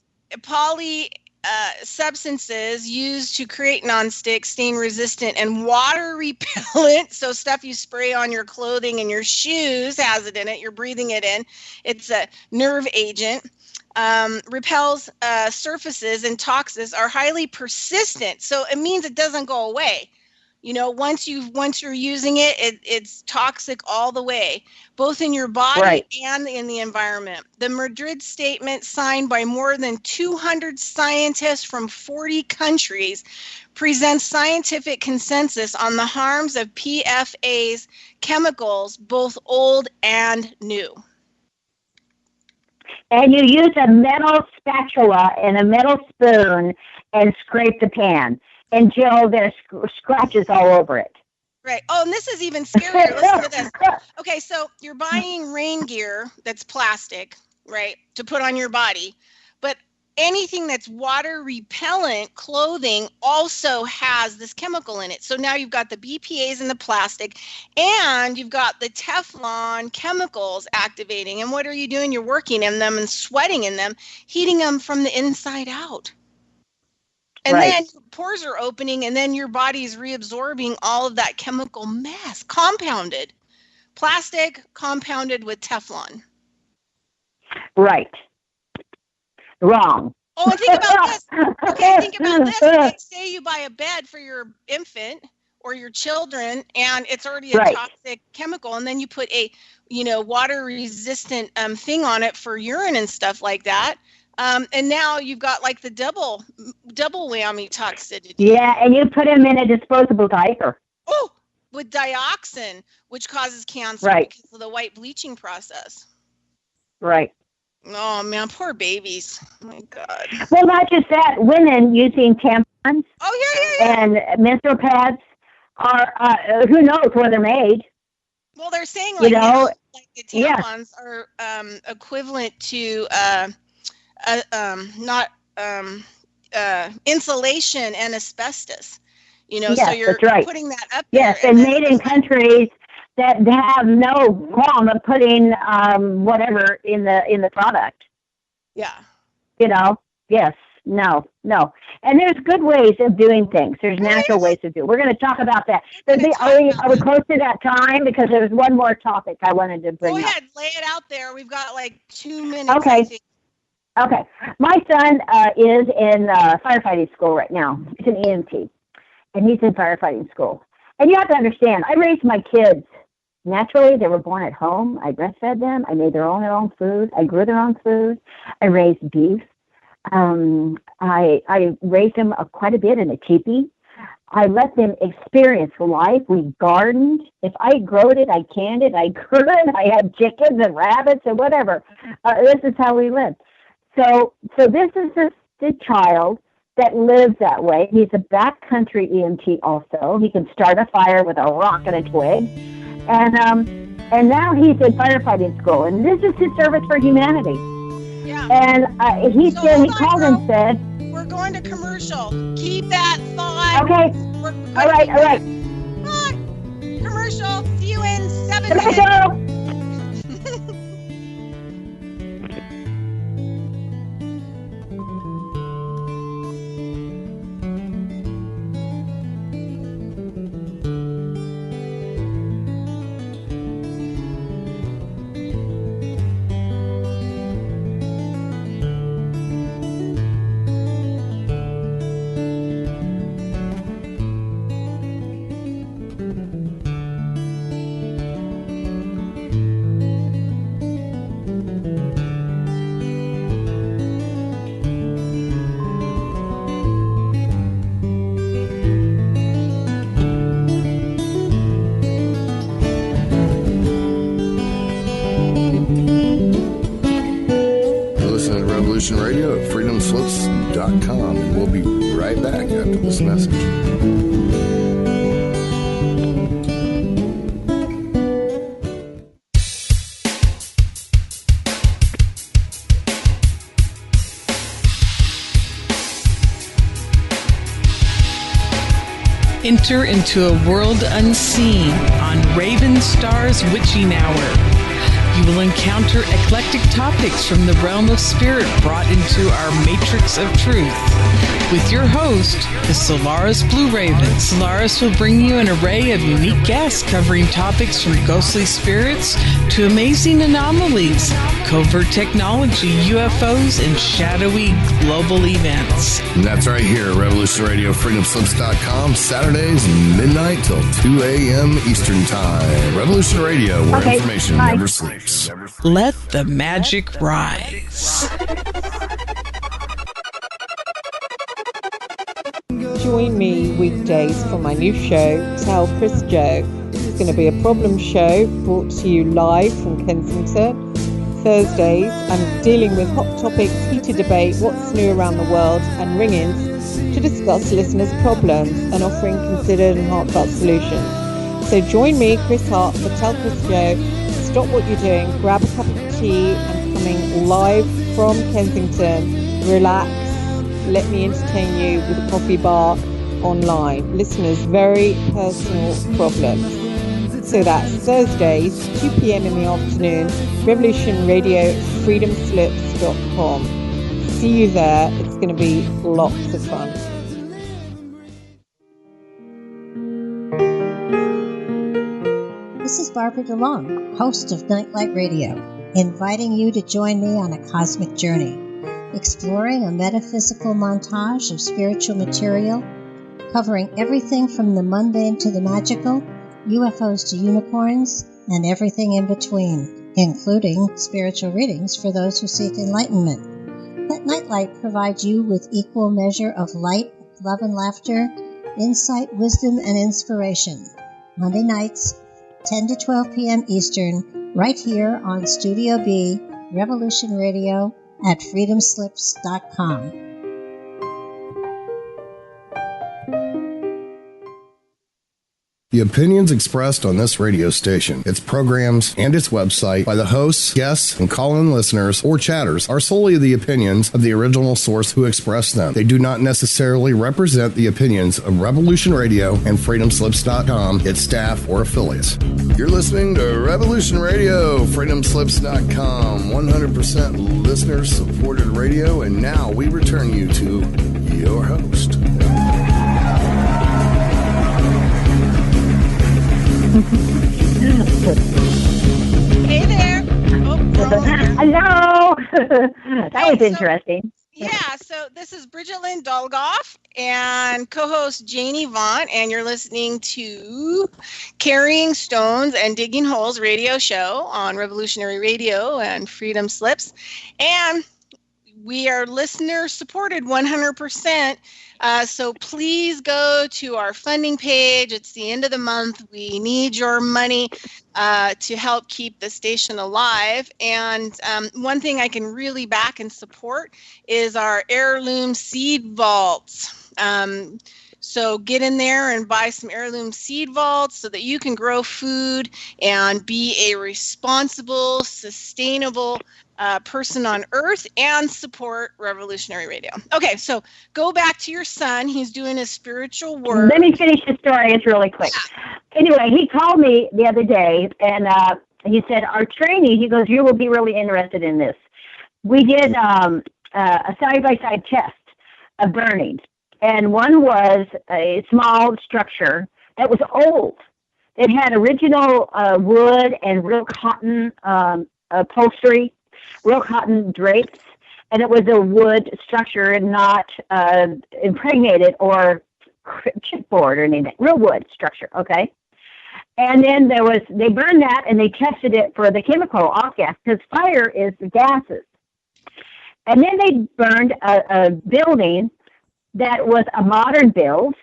Substances used to create nonstick, stain-resistant, and water-repellent. So stuff you spray on your clothing and your shoes has it in it. You're breathing it in. It's a nerve agent. Repels surfaces, and toxins are highly persistent. So it means it doesn't go away. Once you're using it, it's toxic all the way, both in your body and in the environment. The Madrid Statement, signed by more than 200 scientists from 40 countries, presents scientific consensus on the harms of PFAS chemicals, both old and new. And you use a metal spatula and a metal spoon and scrape the pan until there's scratches all over it. Right. Oh, and this is even scarier. Listen to this. Okay, so you're buying rain gear that's plastic, right, to put on your body. But anything that's water repellent clothing also has this chemical in it. So now you've got the BPAs in the plastic, and you've got the Teflon chemicals activating. And what are you doing? You're working in them and sweating in them, heating them from the inside out. And then pores are opening, and then your body is reabsorbing all of that chemical mess, compounded. Plastic compounded with Teflon. Right. Wrong. Oh, and think about this. Okay, think about this. Like, say you buy a bed for your infant or your children, and it's already a toxic chemical, and then you put a, water-resistant thing on it for urine and stuff like that. And now you've got like the double whammy toxicity. Yeah, and you put them in a disposable diaper. Oh, with dioxin, which causes cancer because of the white bleaching process. Right. Oh man, poor babies. Oh my God. Well, not just that. Women using tampons. Oh yeah. And menstrual pads are who knows where they're made. Well, they're saying like the tampons are equivalent to insulation and asbestos. You know, so you're putting that up there. Yes, and made in countries that have no qualm of putting whatever in the product. Yeah. You know, yes, no. And there's good ways of doing things. There's natural ways to do it. We're going to talk about that. Are we close to that time? Because there's one more topic I wanted to bring up. Go ahead, lay it out there. We've got like 2 minutes. Okay. My son is in firefighting school right now. He's an EMT, and he's in firefighting school. And you have to understand, I raised my kids. Naturally, they were born at home. I breastfed them. I made their own food. I grew their own food. I raised beef. I raised them quite a bit in a teepee. I let them experience life. We gardened. If I growed it, I canned it. I grew it. I had chickens and rabbits and whatever. This is how we lived. So this is the child that lives that way. He's a backcountry EMT also. He can start a fire with a rock and a twig. And now he's in firefighting school. And this is his service for humanity. Yeah. And he called and said, we're going to commercial. Keep that thought. Okay. All right. Bye. Commercial. See you in 7 minutes. Commercial. Radio at freedomslips.com, and we'll be right back after this message. Enter into a world unseen on Raven Star's Witching Hour. You will encounter eclectic topics from the realm of spirit brought into our matrix of truth. With your host, the Solaris Blue Raven. Solaris will bring you an array of unique guests covering topics from ghostly spirits to amazing anomalies, covert technology, UFOs, and shadowy global events. And that's right here at Revolution Radio, freedomslips.com, Saturdays, midnight till 2 a.m. Eastern Time. Revolution Radio, where information never sleeps. Let the magic rise. Join me weekdays for my new show, Tell Chris Joe. It's going to be a problem show brought to you live from Kensington. Thursdays, I'm dealing with hot topics, heated debate, what's new around the world, and ring-ins to discuss listeners' problems and offering considered and heartfelt solutions. So join me, Chris Hart, for Tell Chris Joe. Stop what you're doing, grab a cup of tea. I'm coming live from Kensington. Relax. Let me entertain you with a coffee bar online. Listeners' very personal problems. So that's Thursdays, 2 p.m. in the afternoon, Revolution Radio, freedomslips.com. See you there. It's going to be lots of fun. This is Barbara DeLong, host of Nightlight Radio, inviting you to join me on a cosmic journey, exploring a metaphysical montage of spiritual material, covering everything from the mundane to the magical, UFOs to unicorns, and everything in between, including spiritual readings for those who seek enlightenment. Let Nightlight provide you with equal measure of light, love and laughter, insight, wisdom, and inspiration. Monday nights, 10 to 12 p.m. Eastern, right here on Studio B, Revolution Radio at freedomslips.com. The opinions expressed on this radio station, its programs, and its website by the hosts, guests, and call-in listeners or chatters are solely the opinions of the original source who expressed them. They do not necessarily represent the opinions of Revolution Radio and freedomslips.com, its staff, or affiliates. You're listening to Revolution Radio, freedomslips.com, 100% listener-supported radio, and now we return you to your host. Hey there. Oh, hello. That was interesting. Yeah, so this is Bridgette Lynn Dolgoff and co-host Jannie Vaughn, and you're listening to Carrying Stones and Digging Holes radio show on Revolutionary Radio and Freedom Slips. And we are listener supported 100%. So please go to our funding page. It's the end of the month. We need your money to help keep the station alive. And one thing I can really back and support is our heirloom seed vaults. So get in there and buy some heirloom seed vaults so that you can grow food and be a responsible, sustainable person on Earth and support Revolutionary Radio. Okay, so go back to your son. He's doing his spiritual work. Let me finish the story. It's really quick. Anyway, he called me the other day, and he said, our training, he goes, you will be really interested in this. We did a side-by-side test of burning, and one was a small structure that was old. It had original wood and real cotton upholstery, real cotton drapes, and it was a wood structure and not impregnated or chipboard or anything. Real wood structure, okay? And then they burned that and they tested it for the chemical off gas because fire is the gases. And then they burned a building that was a modern build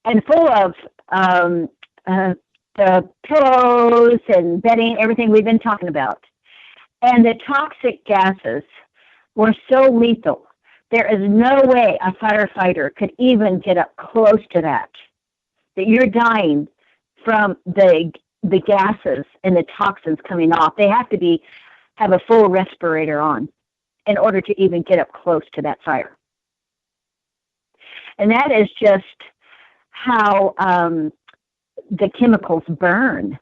and full of the pillows and bedding, everything we've been talking about. And the toxic gases were so lethal. There is no way a firefighter could even get up close to that. That you're dying from the gases and the toxins coming off. They have to have a full respirator on in order to even get up close to that fire. And that is just how the chemicals burn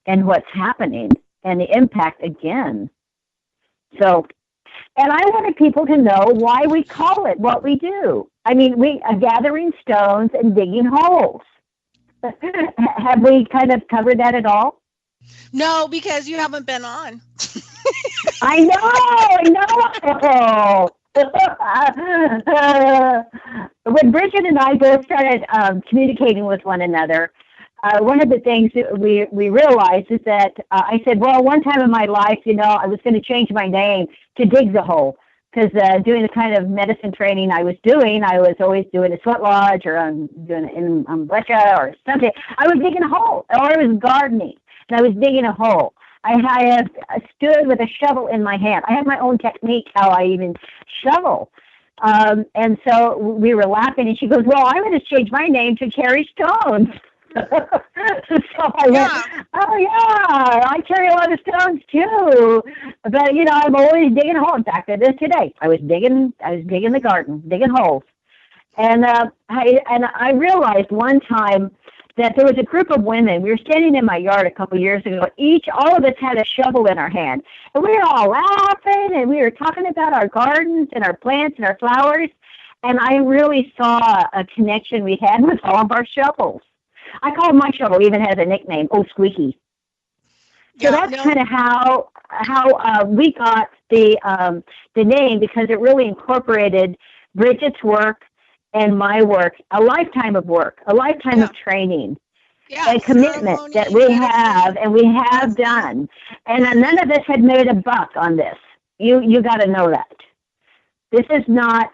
and what's happening and the impact again. So, and I wanted people to know why we call it what we do. I mean, we are gathering stones and digging holes. Have we kind of covered that at all? No, because you haven't been on. I know. When Bridgette and I both started communicating with one another, one of the things that we realized is that I said, well, one time in my life, I was going to change my name to Dig the Hole because doing the kind of medicine training I was doing, I was always doing a sweat lodge or doing it in Bridgette or something. I was digging a hole, or I was gardening, and I was digging a hole. I have stood with a shovel in my hand. I have my own technique how I even shovel. And so we were laughing, and she goes, well, I'm going to change my name to Carry Stones. So I went, oh yeah, I carry a lot of stones too. But I'm always digging a hole. In fact, it is today. I was digging the garden, digging holes. And I realized one time that there was a group of women. We were standing in my yard a couple of years ago. All of us had a shovel in our hand. And we were all laughing, and we were talking about our gardens and our plants and our flowers. And I really saw a connection we had with all of our shovels. I call my shovel, even has a nickname, Oh Squeaky. So that's kind of how we got the name, because it really incorporated Bridgette's work and my work, a lifetime of work, a lifetime of training, and commitment that we have and we have done. And none of us had made a buck on this. You got to know that. This is not,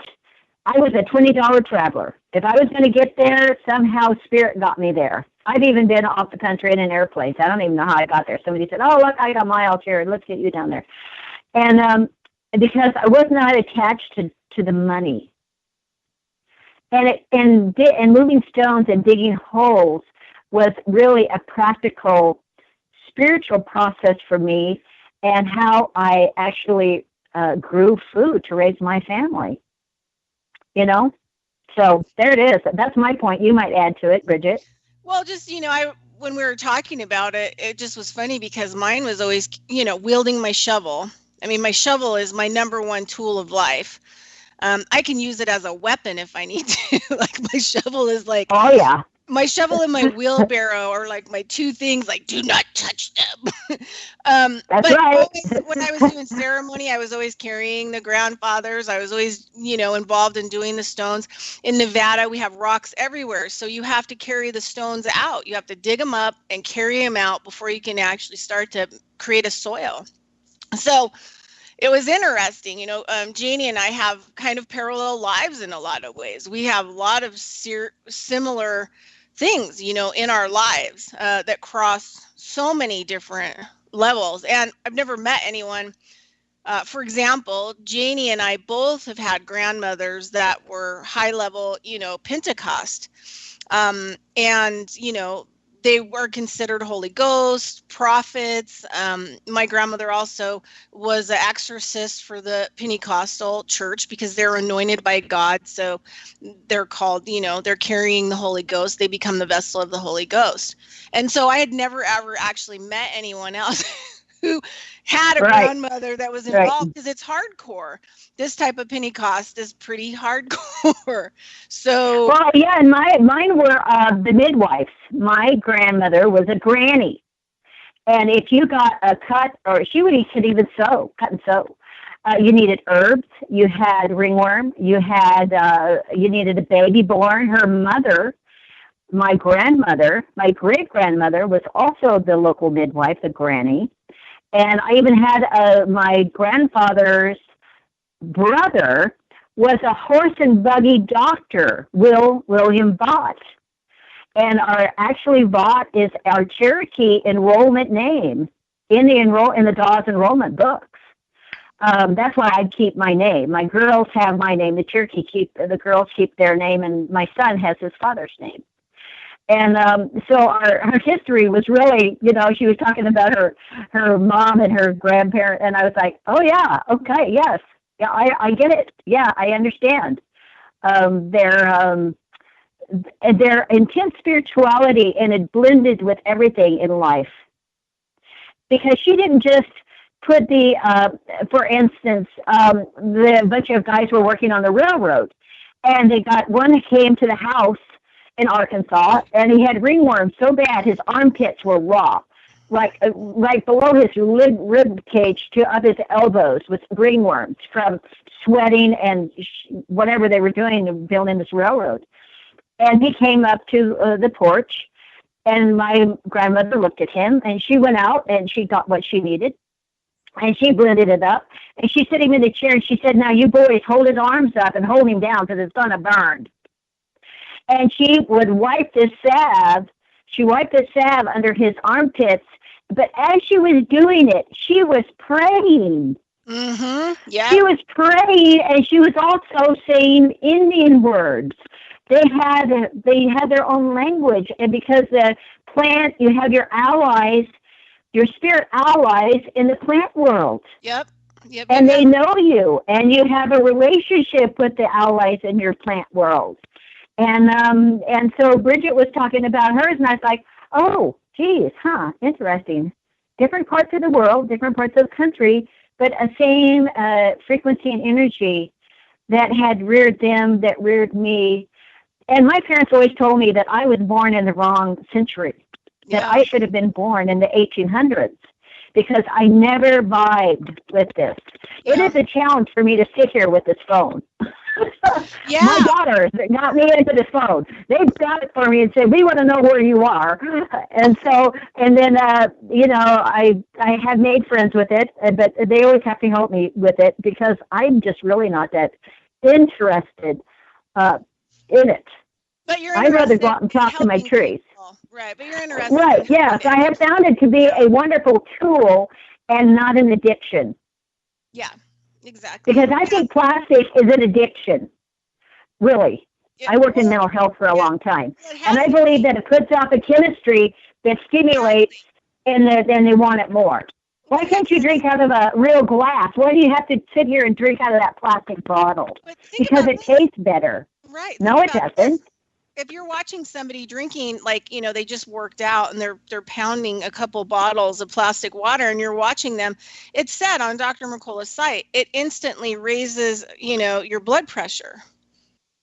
I was a $20 traveler. If I was going to get there, somehow Spirit got me there. I've even been off the country in an airplane. I don't even know how I got there. Somebody said, "Oh, look, I got miles here. Let's get you down there." And because I was not attached to the money, and moving stones and digging holes was really a practical, spiritual process for me, and how I actually grew food to raise my family. So there it is. That's my point. You might add to it, Bridgette. Well, just, when we were talking about it, it just was funny because mine was always, wielding my shovel. I mean, my shovel is my number one tool of life. I can use it as a weapon if I need to. Like, my shovel is like, oh yeah, my shovel and my wheelbarrow are like my two things, like, do not touch them. That's but right. Always, when I was doing ceremony, I was always carrying the grandfathers. I was always, involved in doing the stones. In Nevada, we have rocks everywhere. So you have to carry the stones out. You have to dig them up and carry them out before you can actually start to create a soil. So it was interesting, Jannie and I have kind of parallel lives in a lot of ways. We have a lot of similar things, in our lives that cross so many different levels. And I've never met anyone. For example, Jannie and I both have had grandmothers that were high level, Pentecost. And, they were considered Holy Ghost, prophets. My grandmother also was an exorcist for the Pentecostal church because they're anointed by God. So they're called, they're carrying the Holy Ghost. They become the vessel of the Holy Ghost. And so I had never, ever actually met anyone else who had a grandmother that was involved, because it's hardcore. This type of Pentecost is pretty hardcore. So, well, yeah, and mine were the midwives. My grandmother was a granny, and if you got a cut, or she would even sew, cut and sew. You needed herbs. You had ringworm. You needed a baby born. Her mother, my grandmother, my great grandmother, was also the local midwife, the granny. And I even had my grandfather's brother was a horse and buggy doctor, William Vaught. And Vaught is our Cherokee enrollment name in the Dawes enrollment books. That's why I keep my name. My girls have my name. The girls keep their name, and my son has his father's name. And so our history was really, she was talking about her mom and her grandparent, and I was like, oh yeah, okay, yes, yeah, I get it, yeah, I understand. Their intense spirituality, and it blended with everything in life, because she didn't just put for instance, the bunch of guys were working on the railroad, and one came to the house in Arkansas, and he had ringworm so bad his armpits were raw, like below his rib cage to up his elbows with ringworms from sweating and whatever they were doing to building this railroad. And he came up to the porch, and my grandmother looked at him, and she went out and she got what she needed, and she blended it up, and she set him in the chair, and she said, "Now you boys hold his arms up and hold him down because it's going to burn." And she would wipe this salve. She wiped the salve under his armpits. But as she was doing it, she was praying. Mm-hmm. Yeah. She was praying, and she was also saying Indian words. They had their own language, and because the plant, you have your allies, your spirit allies in the plant world. Yep. And they know you, and you have a relationship with the allies in your plant world. And so Bridgette was talking about hers, and I was like, oh, geez, interesting. Different parts of the world, different parts of the country, but a same frequency and energy that had reared them, that reared me. And my parents always told me that I was born in the wrong century, that I should have been born in the 1800s, because I never vibed with this. It is a challenge for me to sit here with this phone. Yeah. My daughters got me into this phone. They've got it for me and said, "We want to know where you are." And so, and then, I have made friends with it, but they always have to help me with it because I'm just really not that interested in it. But you're I'd rather go out and talk to my trees. alcohol. Right, but you're interested. Right, yes. I have found it to be a wonderful tool and not an addiction. Yeah, exactly. Because I think plastic is an addiction, really. I worked in mental health for a long time. And I believe that it puts off a chemistry that stimulates and then they want it more. Why can't you drink out of a real glass? Why do you have to sit here and drink out of that plastic bottle? Because it tastes better. Right. No, it doesn't. If you're watching somebody drinking, like, you know, they just worked out and they're pounding a couple bottles of plastic water and you're watching them, it's said on Dr. Mercola's site, it instantly raises, you know, your blood pressure.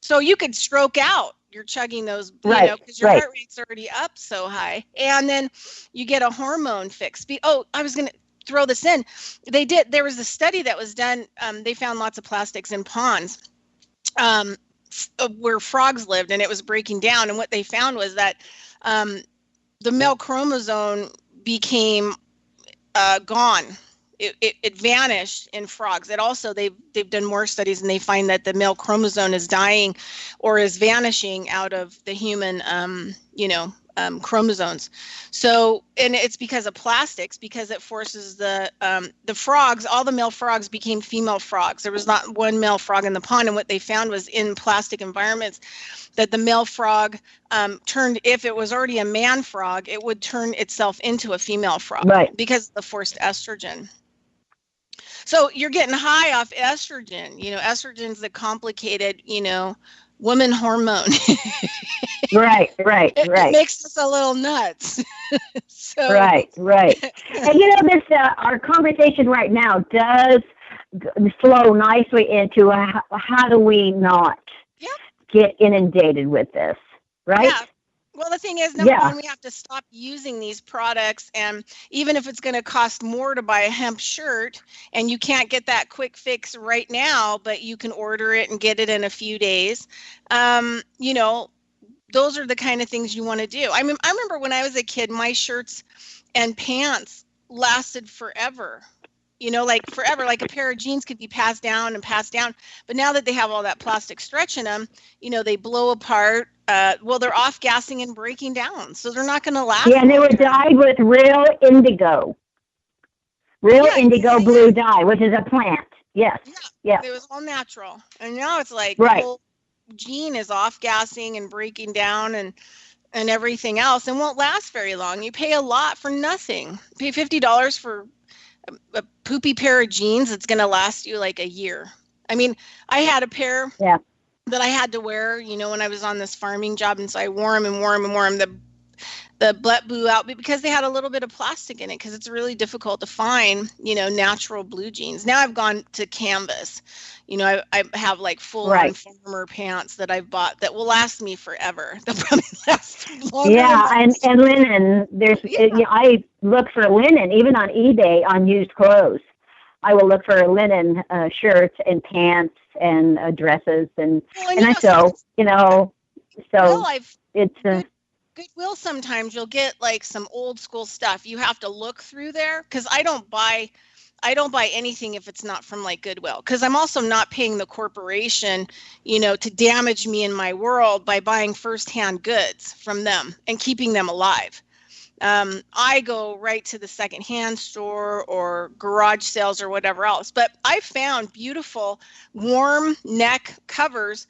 So you could stroke out. You're chugging those, you know, because your heart rate's already up so high. And then you get a hormone fix. I was going to throw this in. There was a study that was done. They found lots of plastics in ponds. Where frogs lived, and it was breaking down. And what they found was that the male chromosome became gone. It vanished in frogs. It also, they've done more studies, and they find that the male chromosome is dying or is vanishing out of the human, chromosomes. So, and it's because of plastics, because it forces the frogs, all the male frogs became female frogs. There was not one male frog in the pond. And what they found was in plastic environments that the male frog turned, if it was already a man frog, it would turn itself into a female frog because of the forced estrogen. So you're getting high off estrogen. You know, estrogen's the complicated, woman hormone. Right. It makes us a little nuts. Right. And this our conversation right now does flow nicely into how do we not get inundated with this, right? Yeah. Well, the thing is, number one, we have to stop using these products, and even if it's going to cost more to buy a hemp shirt, and you can't get that quick fix right now, but you can order it and get it in a few days, those are the kind of things you want to do. I mean, I remember when I was a kid, my shirts and pants lasted forever. Like forever, like a pair of jeans could be passed down. But now that they have all that plastic stretch in them, they blow apart. They're off gassing and breaking down. So they're not going to last. Yeah, and they were dyed with real indigo. Indigo blue dye, which is a plant. Yes. Yeah. It was all natural. And now it's like the whole jean is off gassing and breaking down and everything else, and won't last very long. You pay a lot for nothing. You pay $50 for a poopy pair of jeans that's going to last you like a year. I mean, I had a pair that I had to wear, when I was on this farming job, and so I wore them. The butt blew out because they had a little bit of plastic in it, because it's really difficult to find, natural blue jeans. Now I've gone to canvas. I have like full-on farmer pants that I've bought that will last me forever. They'll probably last longer. Yeah, and linen. I look for linen, even on eBay, on used clothes. I will look for linen shirts and pants and dresses, and I sew. It's Goodwill, sometimes you'll get like some old school stuff. You have to look through there, because I don't buy anything if it's not from like Goodwill, because I'm also not paying the corporation, to damage me in my world by buying firsthand goods from them and keeping them alive. I go right to the secondhand store or garage sales or whatever else. But I found beautiful warm neck covers,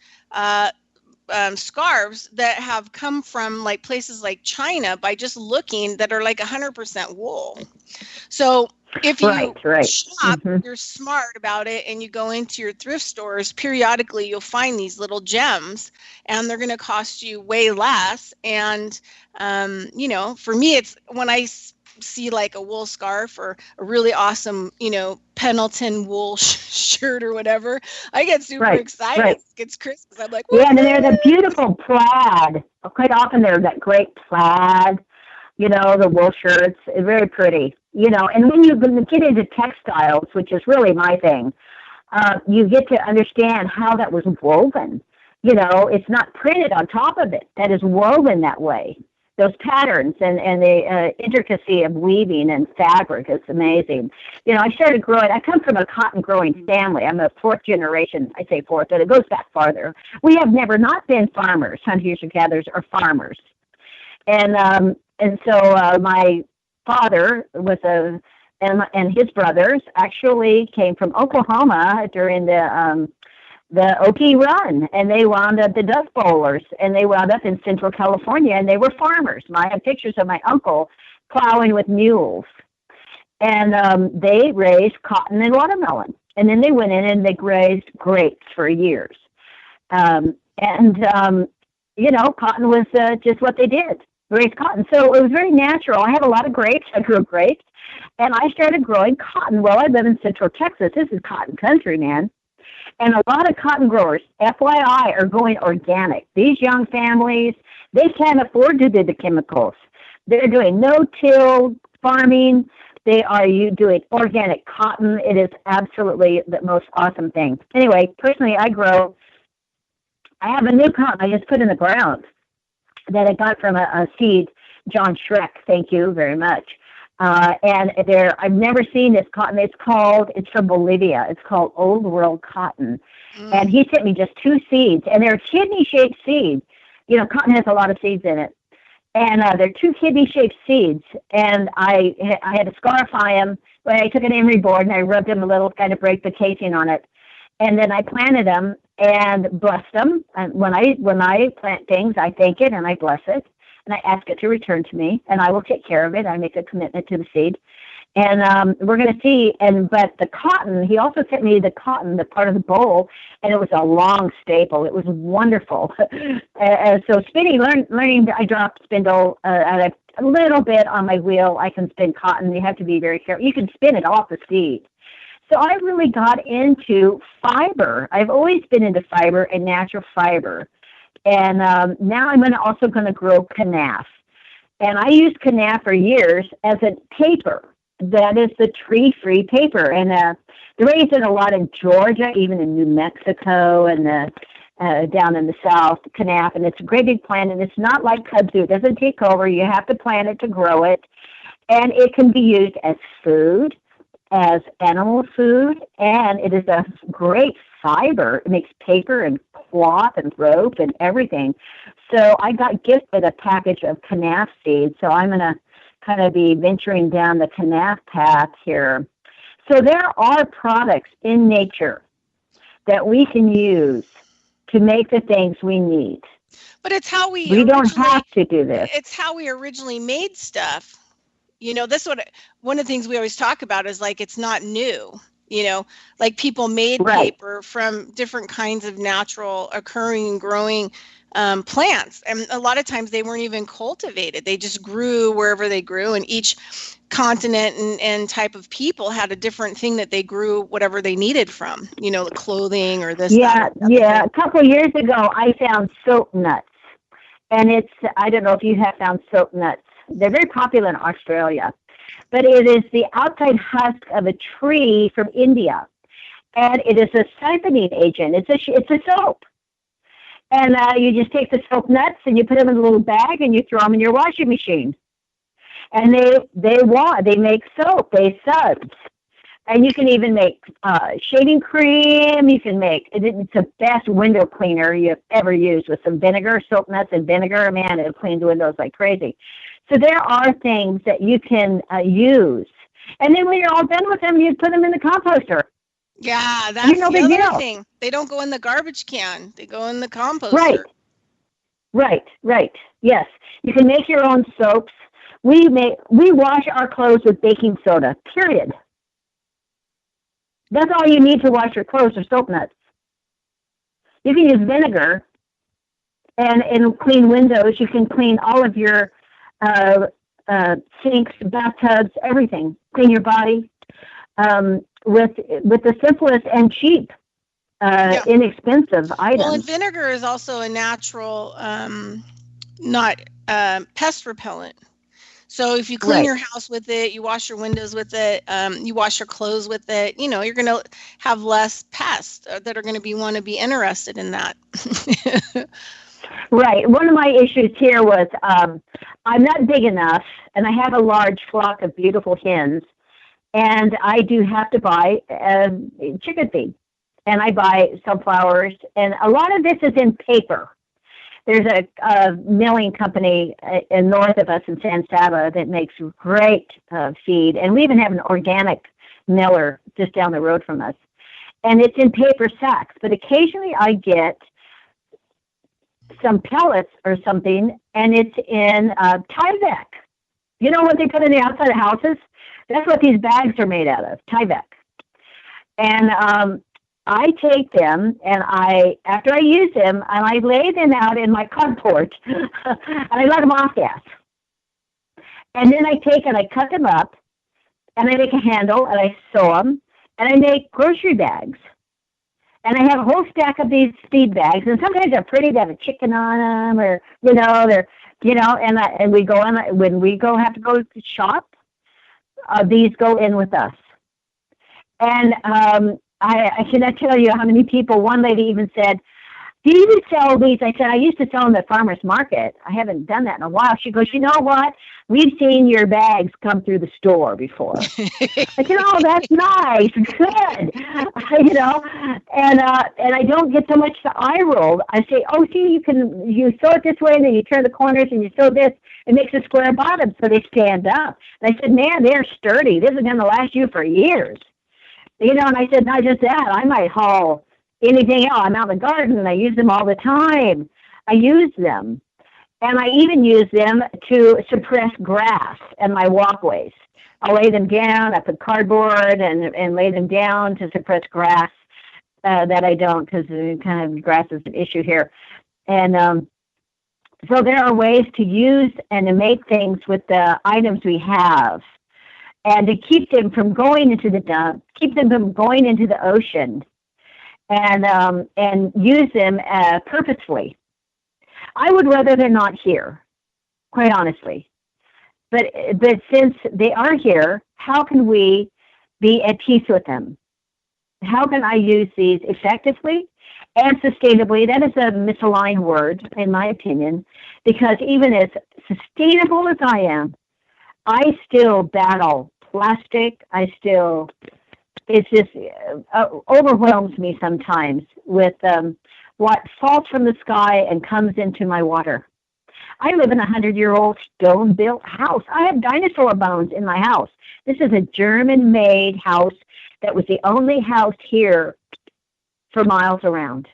scarves that have come from like places like China by just looking, that are like 100% wool. So if you shop, you're smart about it, and you go into your thrift stores periodically, you'll find these little gems, and they're going to cost you way less. And, for me, it's when I see like a wool scarf or a really awesome, Pendleton wool shirt or whatever, I get super excited. It's Christmas. I'm like, and they're the beautiful plaid. Quite often they're that great plaid, the wool shirts, very pretty, and when you get into textiles, which is really my thing, you get to understand how that was woven. It's not printed on top of it. That is woven that way. Those patterns and the intricacy of weaving and fabric is amazing. I started growing. I come from a cotton growing family. I'm a fourth generation. I say fourth, but it goes back farther. We have never not been farmers, hunters and gatherers, or farmers. And so my father was and his brothers actually came from Oklahoma during the Okie Run, and they wound up the Dust Bowlers, and they wound up in Central California, and they were farmers. I have pictures of my uncle plowing with mules, and they raised cotton and watermelon, and then they went in and they raised grapes for years, you know, cotton was just what they did, raise cotton. So it was very natural. I have a lot of grapes. I grew grapes, and I started growing cotton. Well, I live in Central Texas. This is cotton country, man. And a lot of cotton growers, FYI, are going organic. These young families, they can't afford to do the chemicals. They're doing no-till farming. They are doing organic cotton. It is absolutely the most awesome thing. Anyway, personally, I have a new cotton I just put in the ground that I got from a seed, John Schreck. Thank you very much. And I've never seen this cotton. It's from Bolivia. It's called Old World Cotton. And he sent me just 2 seeds, and they're kidney-shaped seeds. You know, cotton has a lot of seeds in it. And they're 2 kidney-shaped seeds. And I had to scarify them. When I took an emery board and I rubbed them a little, kind of break the casing on it. And then I planted them and blessed them. And when I plant things, I thank it and I bless it. And I ask it to return to me, and I will take care of it. I make a commitment to the seed. And we're going to see. But the cotton, he also sent me the cotton, the part of the bowl, and it was a long staple. It was wonderful. So spinning, learning, I dropped spindle a little bit on my wheel. I can spin cotton. You have to be very careful. You can spin it off the seed. So I really got into fiber. I've always been into fiber and natural fiber. And now I'm also going to grow canaf. And I used canaf for years as a paper. That is the tree-free paper. And they raise it a lot in Georgia, even in New Mexico and down in the south, canaf. And it's a great big plant. And it's not like kudzu. It doesn't take over. You have to plant it to grow it. And it can be used as food, as animal food. And it is a great fiber. It makes paper and cloth and rope and everything. So I got gifted a package of canaf seeds. So I'm going to kind of be venturing down the canaf path here. So there are products in nature that we can use to make the things we need. But it's how we don't have to do this. It's how we originally made stuff. You know, one of the things we always talk about is like, it's not new. You know, like people made paper from different kinds of natural occurring and growing plants. And a lot of times they weren't even cultivated. They just grew wherever they grew. And each continent and type of people had a different thing that they grew whatever they needed from, you know, the clothing or this. Yeah. A couple of years ago, I found soap nuts. And I don't know if you have found soap nuts. They're very popular in Australia. But it is the outside husk of a tree from India, and it is a siphoning agent. It's a soap, and you just take the soap nuts and you put them in a little bag and you throw them in your washing machine, and they make soap, they suds, and you can even make shaving cream. You can make it's the best window cleaner you've ever used with some vinegar, soap nuts and vinegar. Man, it cleans windows like crazy. So there are things that you can use. And then when you're all done with them, you put them in the composter. Yeah, that's the other thing. They don't go in the garbage can. They go in the composter. Right. Yes. You can make your own soaps. We wash our clothes with baking soda, period. That's all you need to wash your clothes are soap nuts. You can use vinegar and clean windows. You can clean all of your sinks, bathtubs, everything. Clean your body with the simplest and cheap, inexpensive items. Well, and vinegar is also a natural, not pest repellent. So if you clean your house with it, you wash your windows with it, you wash your clothes with it, you know, you're going to have less pests that are going to want to be interested in that. Right. One of my issues here was I'm not big enough, and I have a large flock of beautiful hens, and I do have to buy chicken feed, and I buy sunflowers, and a lot of this is in paper. There's a milling company in north of us in San Saba that makes great feed, and we even have an organic miller just down the road from us. And it's in paper sacks, but occasionally I get some pellets or something, and it's in Tyvek. You know what they put in the outside of houses? That's what these bags are made out of, Tyvek. And I take them, and after I use them, and I lay them out in my carport, and I let them off gas. And then I take and I cut them up, and I make a handle, and I sew them, and I make grocery bags. And I have a whole stack of these feed bags, and sometimes they're pretty. They have a chicken on them, or and we go on when we have to go to shop. These go in with us, and I cannot tell you how many people. One lady even said, "Do you sell these?" I said, "I used to sell them at farmers market. I haven't done that in a while." She goes, "You know what? We've seen your bags come through the store before." I said, "Oh, that's nice, good." And I don't get so much the eye roll. I say, "Oh, see, you sew it this way, and then you turn the corners, and you sew this. It makes a square bottom, so they stand up." And I said, "Man, they're sturdy. This is going to last you for years." And I said, "Not just that. I might haul anything else. I'm out in the garden, and I use them all the time. I use them. And I even use them to suppress grass in my walkways. I'll lay them down. I put cardboard and lay them down to suppress grass that I don't, because kind of grass is an issue here. And so there are ways to use and to make things with the items we have, and to keep them from going into the dump, keep them from going into the ocean, and use them purposefully. I would rather they're not here, quite honestly. But since they are here, how can we be at peace with them? How can I use these effectively and sustainably? That is a misaligned word, in my opinion, because even as sustainable as I am, I still battle plastic. It just overwhelms me sometimes with what falls from the sky and comes into my water. I live in a 100-year-old stone-built house. I have dinosaur bones in my house. This is a German-made house that was the only house here for miles around.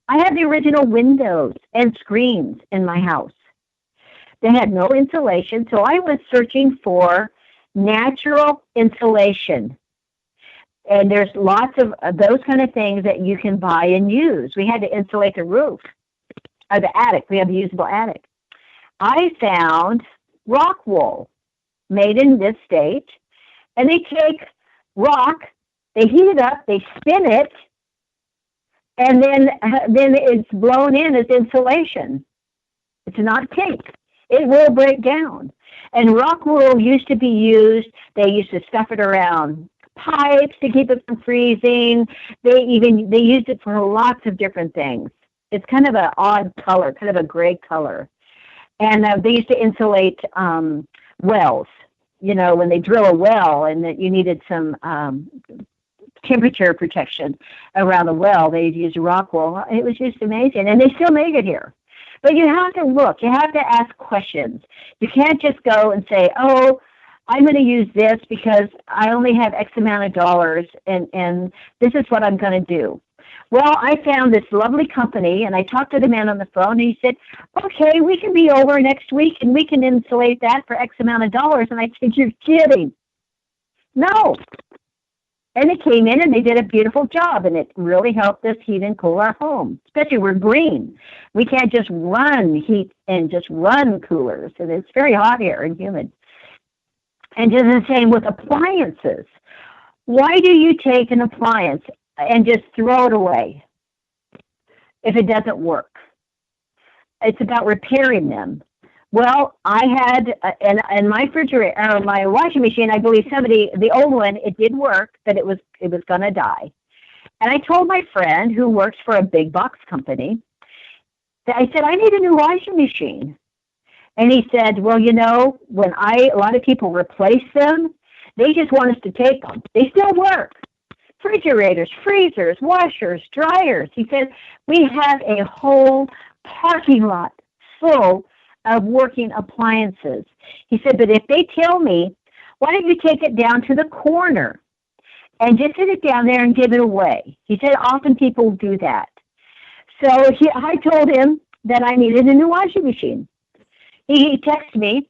I have the original windows and screens in my house. They had no insulation, so I was searching for natural insulation. And there's lots of those kind of things that you can buy and use. We had to insulate the roof, or the attic. We have a usable attic. I found rock wool made in this state, and they take rock, they heat it up, they spin it, and then it's blown in as insulation. It's not cake. It will break down. And rock wool used to be used, they used to stuff it around pipes to keep it from freezing. They used it for lots of different things. It's kind of an odd color, kind of a gray color. And they used to insulate wells, when they drill a well and that you needed some temperature protection around the well, they'd use rock wool. It was just amazing. And they still make it here. But you have to look. You have to ask questions. You can't just go and say, "Oh, I'm going to use this because I only have X amount of dollars, and this is what I'm going to do." Well, I found this lovely company, and I talked to the man on the phone, and he said, "Okay, we can be over next week, and we can insulate that for X amount of dollars." And I said, "You're kidding." No. And they came in, and they did a beautiful job, and it really helped us heat and cool our home, especially we're green. We can't just run heat and just run coolers, and it's very hot here and humid. And just the same with appliances. Why do you take an appliance and just throw it away if it doesn't work? It's about repairing them. Well, I had, and my refrigerator, my washing machine, I believe the old one, it did work, but it was going to die. And I told my friend who works for a big box company, that I said, "I need a new washing machine." And he said, "Well, when a lot of people replace them, they just want us to take them. They still work. Refrigerators, freezers, washers, dryers." He said, "We have a whole parking lot full of working appliances. He said, but if they tell me, why don't you take it down to the corner and just sit it down there and give it away? He said, often people do that. So I told him that I needed a new washing machine. He texted me.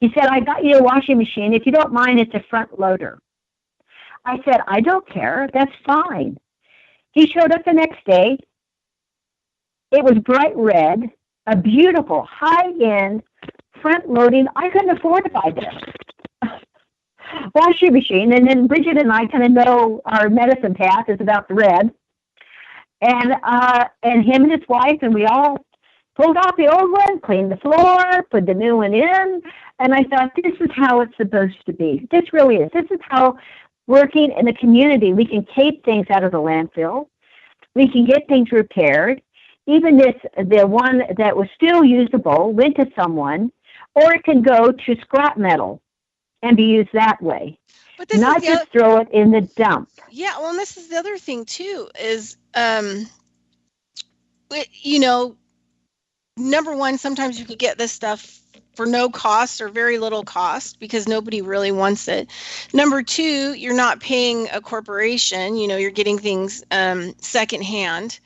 He said, I got you a washing machine. If you don't mind, it's a front loader. I said, I don't care. That's fine. He showed up the next day. It was bright red, a beautiful, high-end, front-loading. I couldn't afford to buy this washing machine. And then Bridgette and I kind of know our medicine path is about the red. And him and his wife, and we all pulled off the old one, cleaned the floor, put the new one in. And I thought, this is how it's supposed to be. This really is. This is how working in the community, we can take things out of the landfill. We can get things repaired. Even if the one that was still usable went to someone, or it can go to scrap metal and be used that way. But this not just throw it in the dump. Yeah, well, and this is the other thing, too, is, number one, sometimes you could get this stuff for no cost or very little cost because nobody really wants it. Number two, you're not paying a corporation. You're getting things secondhand.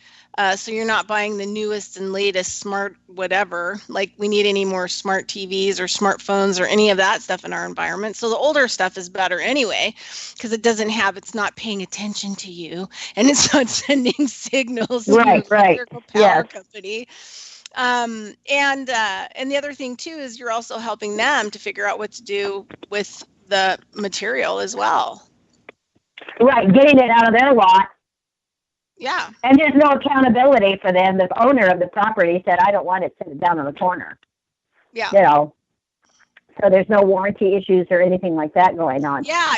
So you're not buying the newest and latest smart whatever, like we need any more smart TVs or smartphones or any of that stuff in our environment. So the older stuff is better anyway, because it's not paying attention to you and it's not sending signals to your electrical power company. And the other thing too is you're also helping them to figure out what to do with the material as well. Right, getting it out of their lot. Yeah. And there's no accountability for them. The owner of the property said, I don't want it sitting down on the corner. Yeah. So there's no warranty issues or anything like that going on. Yeah.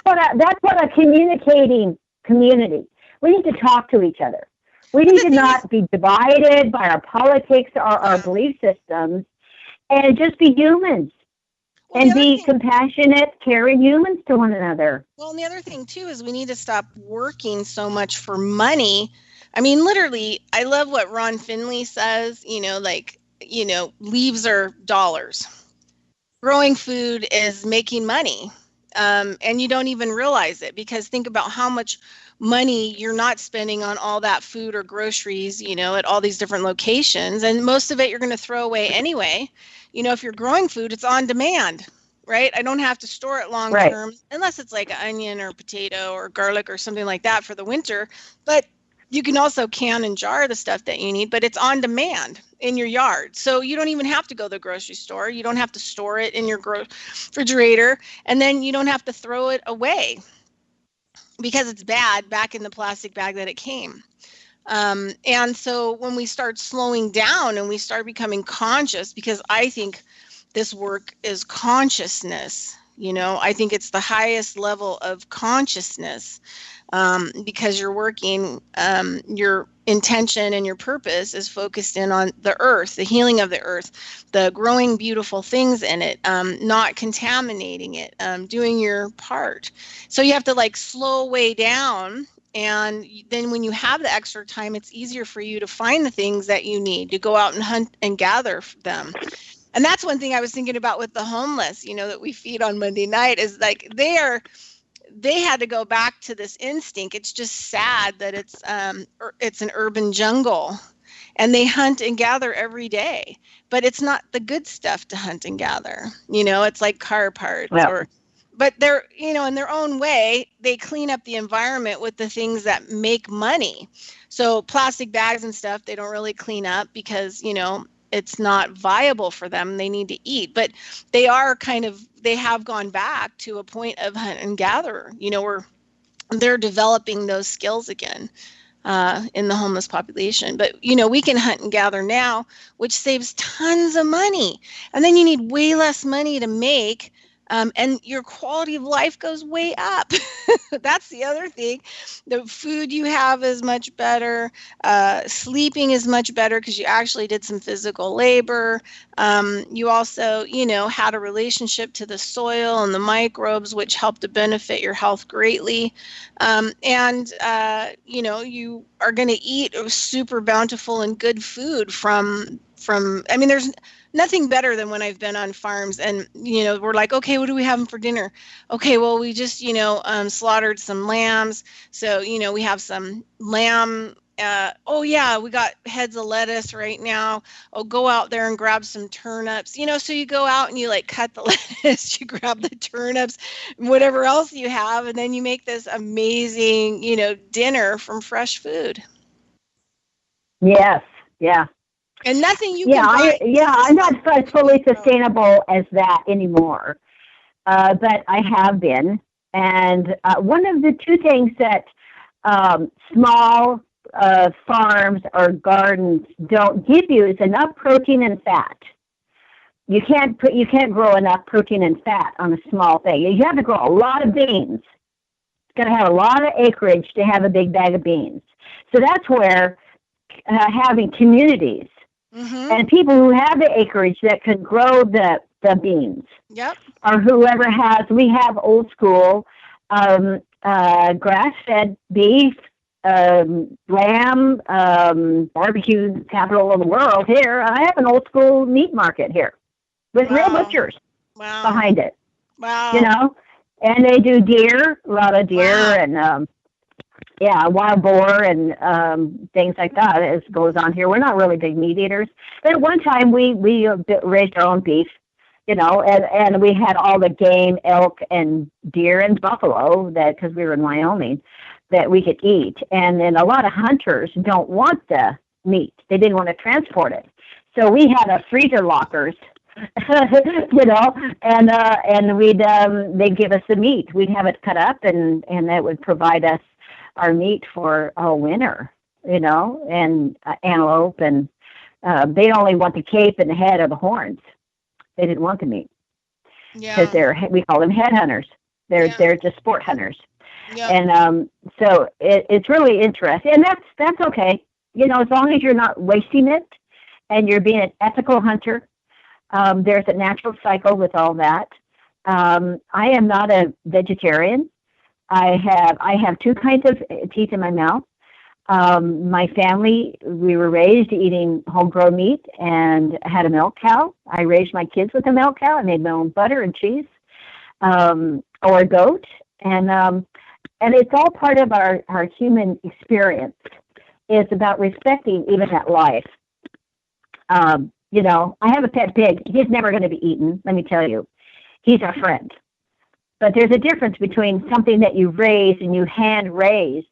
But that's what a communicating community. We need to talk to each other. We need to not be divided by our politics or our belief systems and just be humans. And be compassionate, caring humans to one another. Well, and the other thing, too, is we need to stop working so much for money. I mean, literally, I love what Ron Finley says, leaves are dollars. Growing food is making money. And you don't even realize it because think about how much money you're not spending on all that food or groceries, at all these different locations. And most of it you're going to throw away anyway. If you're growing food, it's on demand, right? I don't have to store it long term unless it's like an onion or potato or garlic or something like that for the winter. But you can also can and jar the stuff that you need, but it's on demand in your yard. So you don't even have to go to the grocery store. You don't have to store it in your refrigerator. And then you don't have to throw it away because it's bad back in the plastic bag that it came. And so when we start slowing down and we start becoming conscious, because I think this work is consciousness, I think it's the highest level of consciousness, because you're working, your intention and your purpose is focused in on the earth, the healing of the earth, the growing beautiful things in it, not contaminating it, doing your part. So you have to slow way down. And then when you have the extra time, it's easier for you to find the things that you need to go out and hunt and gather them. And that's one thing I was thinking about with the homeless, that we feed on Monday night is they had to go back to this instinct. It's just sad that it's an urban jungle and they hunt and gather every day, but it's not the good stuff to hunt and gather. It's like car parts but they're, in their own way, they clean up the environment with the things that make money. So plastic bags and stuff, they don't really clean up because, it's not viable for them. They need to eat, but they have gone back to a point of hunt and gather, where they're developing those skills again in the homeless population. But, we can hunt and gather now, which saves tons of money. And then you need way less money to make and your quality of life goes way up. That's the other thing. The food you have is much better. Sleeping is much better because you actually did some physical labor. You also, had a relationship to the soil and the microbes, which help to benefit your health greatly. And you are going to eat super bountiful and good food from, there's nothing better than when I've been on farms and, we're like, okay, what are we having for dinner? Okay, well, we just, slaughtered some lambs. So, we have some lamb. Oh yeah, we got heads of lettuce right now. Oh, go out there and grab some turnips. So you go out and you like cut the lettuce, you grab the turnips, whatever else you have, and then you make this amazing, dinner from fresh food. Yes, yeah. And nothing you can buy. I'm not fully sustainable as that anymore, but I have been. And one of the two things that small farms or gardens don't give you is enough protein and fat. You can't grow enough protein and fat on a small thing. You have to grow a lot of beans. It's going to have a lot of acreage to have a big bag of beans. So that's where having communities and people who have the acreage that can grow the beans. Yep. Or whoever we have old school grass-fed beef, lamb, barbecue capital of the world here. I have an old school meat market here with real butchers behind it. Wow. And they do deer, a lot of deer and wild boar and things like that as goes on here. We're not really big meat eaters. But at one time we raised our own beef, and we had all the game, elk and deer and buffalo because we were in Wyoming that we could eat. And then a lot of hunters don't want the meat. They didn't want to transport it. So we had a freezer lockers, and they'd give us the meat. We'd have it cut up and that would provide us our meat for a winter, and antelope, and they only want the cape and the head or the horns. They didn't want the meat because we call them head hunters. They're just sport hunters, and so it's really interesting, and that's okay, as long as you're not wasting it and you're being an ethical hunter. There's a natural cycle with all that. I am not a vegetarian. I have two kinds of teeth in my mouth. My family, we were raised eating homegrown meat and had a milk cow. I raised my kids with a milk cow. I made my own butter and cheese, or a goat. And it's all part of our human experience. It's about respecting even that life. I have a pet pig. He's never going to be eaten, let me tell you. He's our friend. But there's a difference between something that you raise and you hand raise.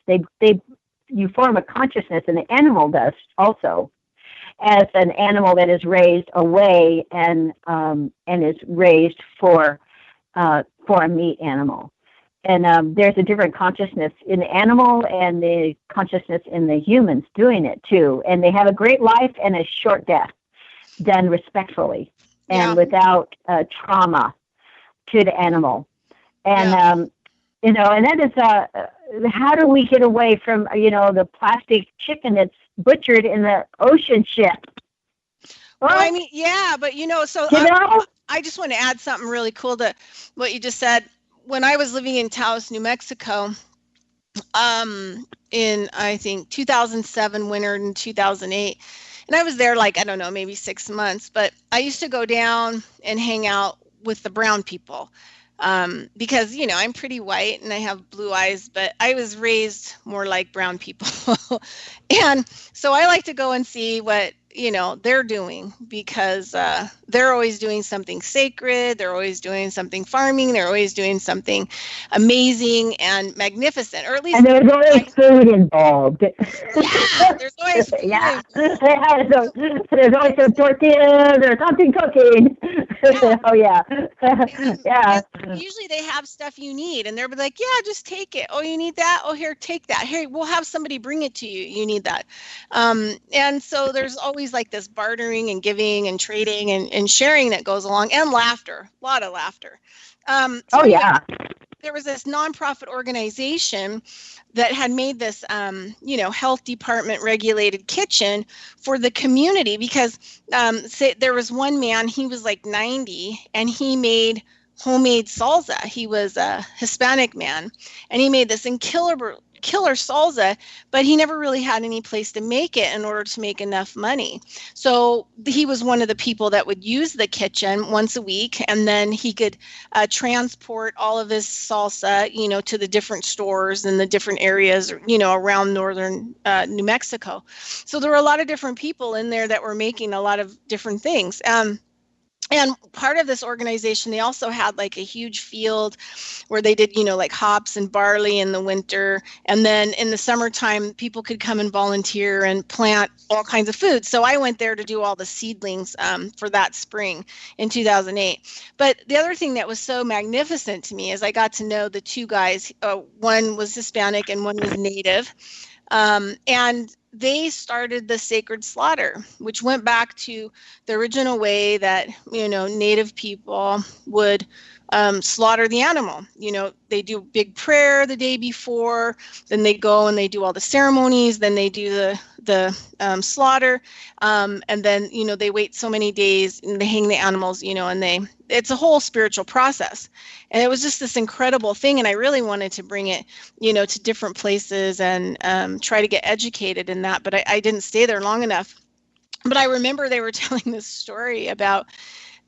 You form a consciousness, and the animal does also, as an animal that is raised away and is raised for a meat animal. And there's a different consciousness in the animal and the consciousness in the humans doing it too. And they have a great life and a short death, done respectfully and without trauma to the animal. And, and that is, how do we get away from, the plastic chicken that's butchered in the ocean ship? Well, but so I just want to add something really cool to what you just said. When I was living in Taos, New Mexico, in, I think, 2007, winter in 2008, and I was there maybe 6 months, but I used to go down and hang out with the brown people. Because, I'm pretty white and I have blue eyes, but I was raised more like brown people. And so I like to go and see what, they're doing, because they're always doing something sacred. They're always doing something farming. They're always doing something amazing and magnificent, or at least. And there's always food involved. Yeah, there's always food. Yeah. There's always some tortillas or something cooking. Yeah. Oh, yeah. Yeah. Usually they have stuff you need, and they'll be like, yeah, just take it. Oh, you need that? Oh, here, take that. Here, we'll have somebody bring it to you. You need that. And so there's always like this bartering and giving and trading and sharing that goes along, and laughter, a lot of laughter. Yeah. There was this nonprofit organization that had made this, health department regulated kitchen for the community because there was one man, he was like 90, and he made homemade salsa. He was a Hispanic man, and he made this killer salsa, but he never really had any place to make it in order to make enough money. So he was one of the people that would use the kitchen once a week, and then he could transport all of his salsa, to the different stores in the different areas, around northern New Mexico. So there were a lot of different people in there that were making a lot of different things. And part of this organization, they also had like a huge field where they did, like hops and barley in the winter. And then in the summertime, people could come and volunteer and plant all kinds of food. So I went there to do all the seedlings for that spring in 2008. But the other thing that was so magnificent to me is I got to know the two guys. One was Hispanic and one was Native. And they started the sacred slaughter, which went back to the original way that, Native people would slaughter the animal. They do big prayer the day before, then they go and they do all the ceremonies, then they do the slaughter, and then, they wait so many days and they hang the animals, and it's a whole spiritual process. And it was just this incredible thing. And I really wanted to bring it, to different places and try to get educated in that. But I didn't stay there long enough. But I remember they were telling this story about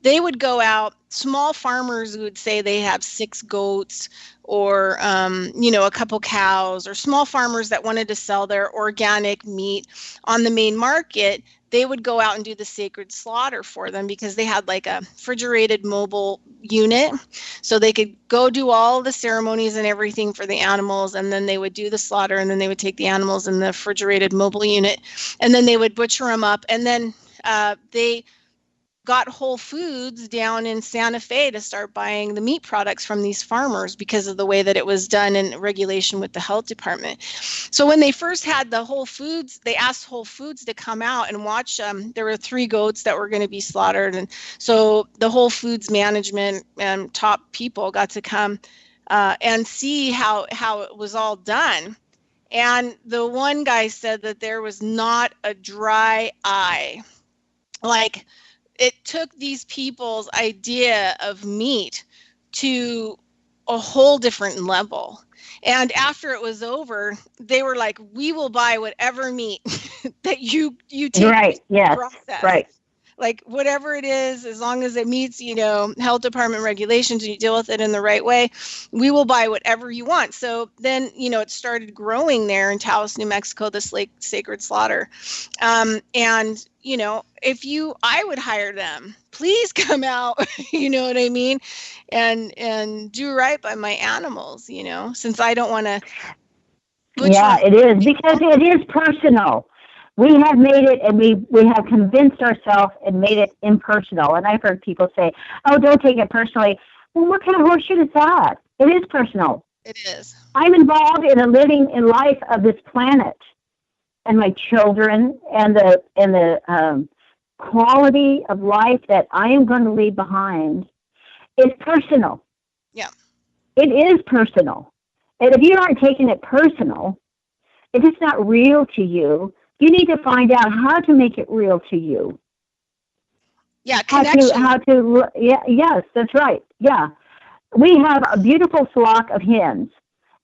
they would go out, small farmers would say they have 6 goats or, a couple cows, or small farmers that wanted to sell their organic meat on the main market. They would go out and do the sacred slaughter for them because they had like a refrigerated mobile unit. So they could go do all the ceremonies and everything for the animals. And then they would do the slaughter, and then they would take the animals in the refrigerated mobile unit, and then they would butcher them up. And then they got Whole Foods down in Santa Fe to start buying the meat products from these farmers because of the way that it was done in regulation with the health department. So when they first had the Whole Foods, they asked Whole Foods to come out and watch. There were 3 goats that were going to be slaughtered. And so the Whole Foods management and top people got to come and see how it was all done. And the one guy said that there was not a dry eye. Like, it took these people's idea of meat to a whole different level. And after it was over, they were like, we will buy whatever meat that you take. Right, yes, process. Right. Like whatever it is, as long as it meets, health department regulations and you deal with it in the right way, we will buy whatever you want. So then, it started growing there in Taos, New Mexico, this sacred slaughter. And, I would hire them, please come out, you know what I mean? And do right by my animals, since I don't want to. Yeah, it is, because it is personal. We have made it, and we have convinced ourselves and made it impersonal. And I've heard people say, oh, don't take it personally. Well, what kind of horseshit is that? It is personal. It is. I'm involved in living in life of this planet and my children and the quality of life that I am going to leave behind is personal. Yeah. It is personal. And if you aren't taking it personal, if it's not real to you, you need to find out how to make it real to you. Yeah, connection. Yes, that's right. Yeah. We have a beautiful flock of hens,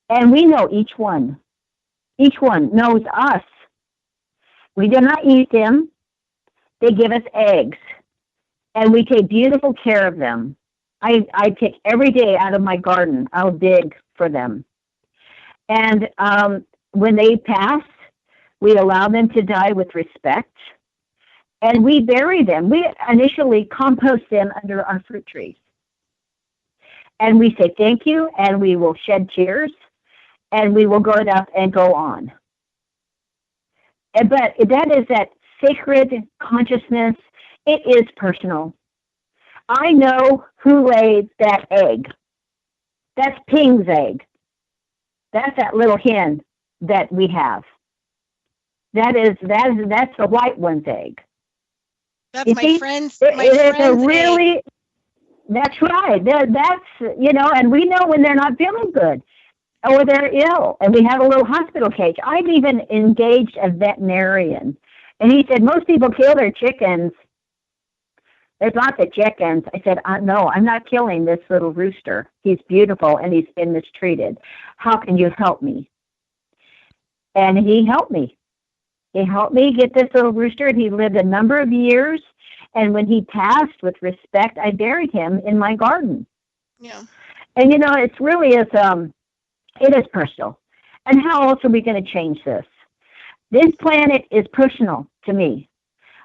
and we know each one. Each one knows us. We do not eat them. They give us eggs, and we take beautiful care of them. I take every day out of my garden. I'll dig for them. And when they pass, we allow them to die with respect, and we bury them. We initially compost them under our fruit trees. And we say thank you, and we will shed tears, and we will go up and go on. But that is that sacred consciousness. It is personal. I know who laid that egg. That's Ping's egg. That's that little hen that we have. That's the white one's egg. That's my friend's egg. That's right. That's, and we know when they're not feeling good or they're ill, and we have a little hospital cage. I've even engaged a veterinarian, and he said, most people kill their chickens. There's lots of chickens. I said, no, I'm not killing this little rooster. He's beautiful, and he's been mistreated. How can you help me? And he helped me. He helped me get this little rooster, and he lived a number of years. And when he passed, with respect, I buried him in my garden. Yeah. And, it's really it is personal. And how else are we going to change this? This planet is personal to me.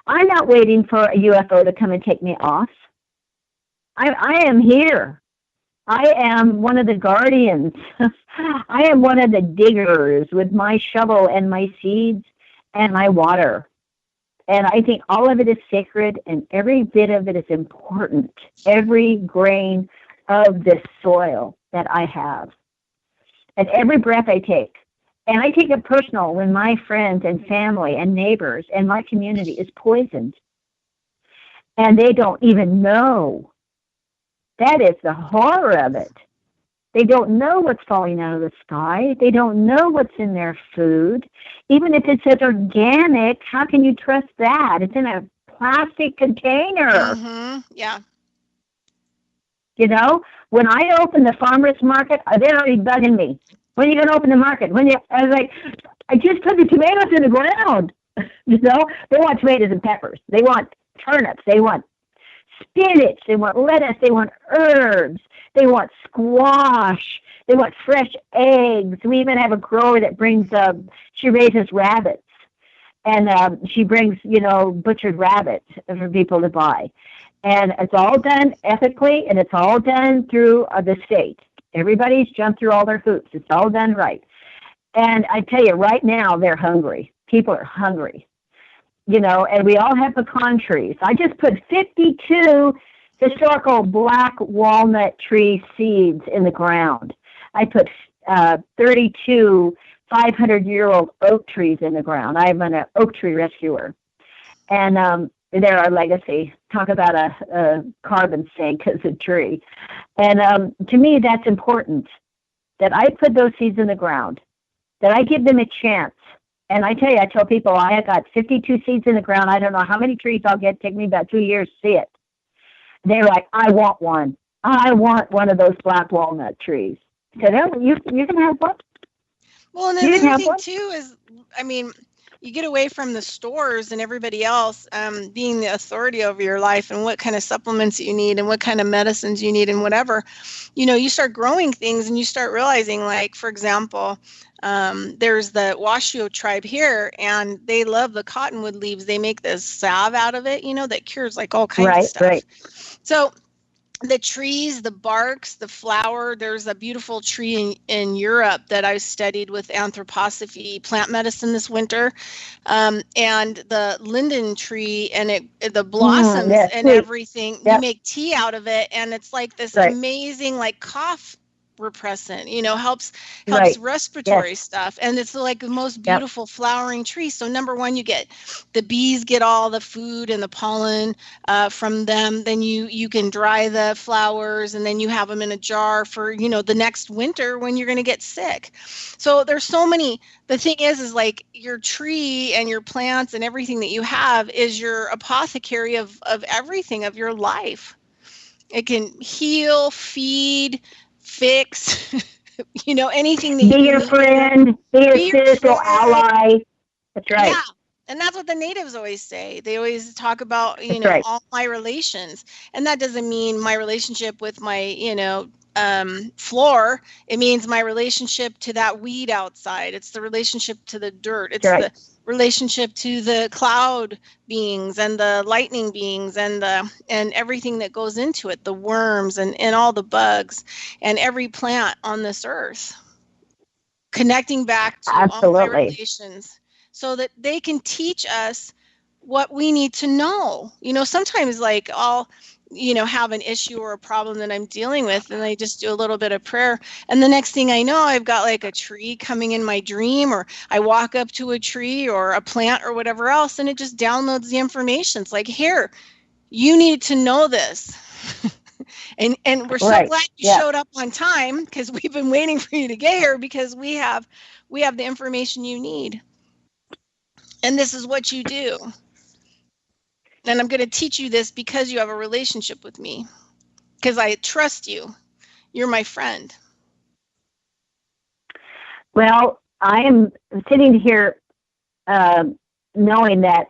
I'm not waiting for a UFO to come and take me off. I am here. I am one of the guardians. I am one of the diggers with my shovel and my seeds and my water. And I think all of it is sacred, and every bit of it is important. Every grain of this soil that I have. And every breath I take. And I take it personal when my friends and family and neighbors and my community is poisoned. And they don't even know. That is the horror of it. They don't know what's falling out of the sky. They don't know what's in their food. Even if it says organic, how can you trust that? It's in a plastic container. Mm-hmm. Yeah. When I open the farmer's market, they're already bugging me. When are you going to open the market? I was like, I just put the tomatoes in the ground. They want tomatoes and peppers. They want turnips. They want spinach. They want lettuce. They want herbs. They want squash. They want fresh eggs. We even have a grower that brings, she raises rabbits. And she brings, butchered rabbits for people to buy. And it's all done ethically, and it's all done through the state. Everybody's jumped through all their hoops. It's all done right. And I tell you, right now, they're hungry. People are hungry. And we all have pecan trees. I just put 52 historical black walnut tree seeds in the ground. I put 32 500-year-old oak trees in the ground. I'm an oak tree rescuer. And they're our legacy. Talk about a carbon sink as a tree. And to me, that's important, that I put those seeds in the ground, that I give them a chance. And I tell people, I got 52 seeds in the ground. I don't know how many trees I'll get. Take me about 2 years to see it. They're like, I want one. I want one of those black walnut trees. I said, oh, you can have one. Well, and the other thing, too, is, you get away from the stores and everybody else being the authority over your life and what kind of supplements you need and what kind of medicines you need and whatever. You start growing things and you start realizing, like, for example, there's the Washoe tribe here, and they love the cottonwood leaves. They make this salve out of it, that cures like all kinds of stuff. Right. So the trees, the barks, the flower, there's a beautiful tree in Europe that I studied with anthroposophy plant medicine this winter. And the linden tree and the blossoms and everything, you make tea out of it. And it's like this amazing, like cough repressant, helps respiratory stuff. And it's like the most beautiful flowering tree. So number one, the bees get all the food and the pollen from them. Then you can dry the flowers, and then you have them in a jar for, the next winter when you're going to get sick. So there's so many. The thing is like your tree and your plants and everything that you have is your apothecary of everything of your life. It can heal, feed, fix, anything that be your friend, be your spiritual ally. That's right. Yeah. And that's what the natives always say. They always talk about, all my relations. And that doesn't mean my relationship with my, floor. It means my relationship to that weed outside. It's the relationship to the dirt. It's the relationship to the cloud beings and the lightning beings and everything that goes into it, the worms and all the bugs and every plant on this earth. Connecting back to all my relations so that they can teach us what we need to know. Sometimes like I'll have an issue or a problem that I'm dealing with, and I just do a little bit of prayer. And the next thing I know, I've got like a tree coming in my dream, or I walk up to a tree or a plant or whatever else, and it just downloads the information. It's like, here, you need to know this. and we're so glad you showed up on time, because we've been waiting for you to get here, because we have the information you need. And this is what you do. And I'm going to teach you this because you have a relationship with me, because I trust you. You're my friend. Well, I am sitting here knowing that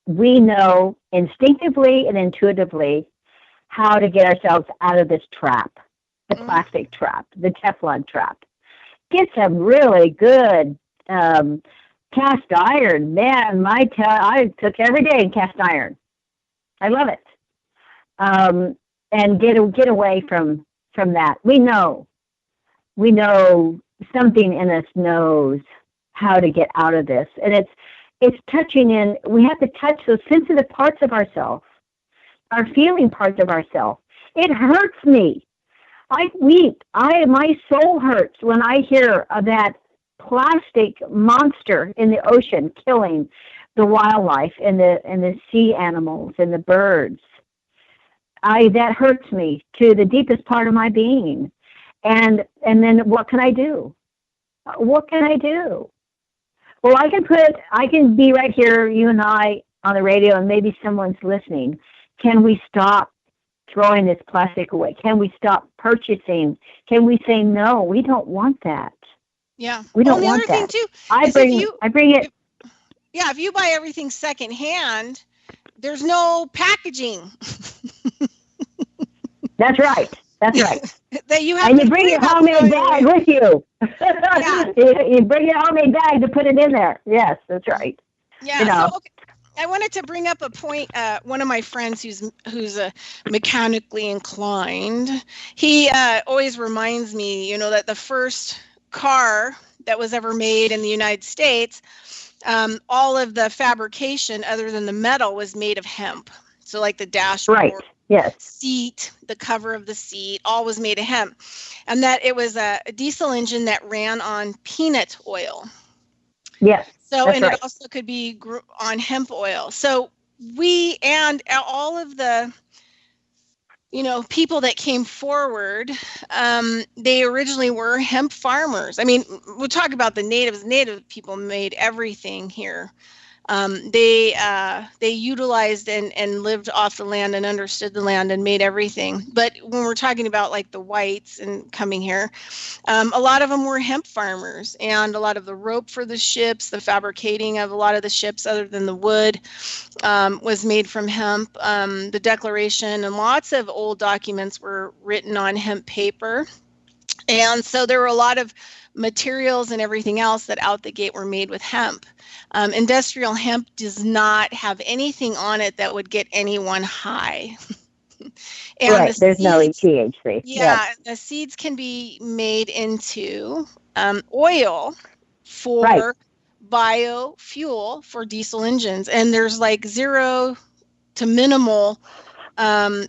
we know instinctively and intuitively how to get ourselves out of this trap, the plastic trap, the Teflon trap. Get some really good cast iron. Man, I cook every day in cast iron. I love it. And get away from that. We know something in us knows how to get out of this. And it's touching in, we have to touch those sensitive parts of ourselves, our feeling parts of ourselves. It hurts me. I weep. My soul hurts when I hear of that plastic monster in the ocean killing the wildlife and the sea animals and the birds. That hurts me to the deepest part of my being. And then what can I do? What can I do? Well, I can be right here, you and I, on the radio, and maybe someone's listening. Can we stop throwing this plastic away? Can we stop purchasing? Can we say, no, we don't want that? Yeah. We don't want that. The other thing, too, I bring it. If you buy everything secondhand, there's no packaging. That's right. That's right. That you have, and you bring your homemade bag with you. Yeah. You bring your homemade bag to put it in there. Yes, that's right. Yeah. So, okay. I wanted to bring up a point. One of my friends who's mechanically inclined, he always reminds me, that the first car that was ever made in the United States, all of the fabrication other than the metal was made of hemp. So like the dashboard. Right. Yes. Seat, the cover of the seat, all was made of hemp. And that it was a diesel engine that ran on peanut oil. Yes. So, and right. It also could be on hemp oil. So we, and all of the, people that came forward, they originally were hemp farmers. I mean, we'll talk about the natives. Native people made everything here. They utilized and lived off the land and understood the land and made everything. But when we're talking about like the whites and coming here, a lot of them were hemp farmers, and a lot of the rope for the ships, the fabricating of a lot of the ships, other than the wood, was made from hemp. The Declaration and lots of old documents were written on hemp paper. And so there were a lot of materials and everything else that out the gate were made with hemp. Industrial hemp does not have anything on it that would get anyone high. And right, there's no THC. Yeah, the seeds can be made into oil for biofuel for diesel engines. And there's like 0 to minimal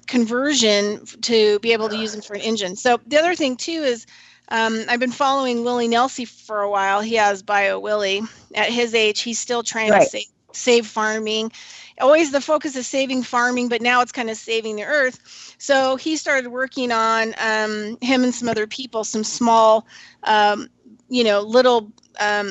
conversion to be able to use them for an engine. So the other thing too is I've been following Willie Nelson for a while. He has Bio Willie. At his age, he's still trying to save farming. Always the focus is saving farming, but now it's kind of saving the earth. So he started working on him and some other people, some small, little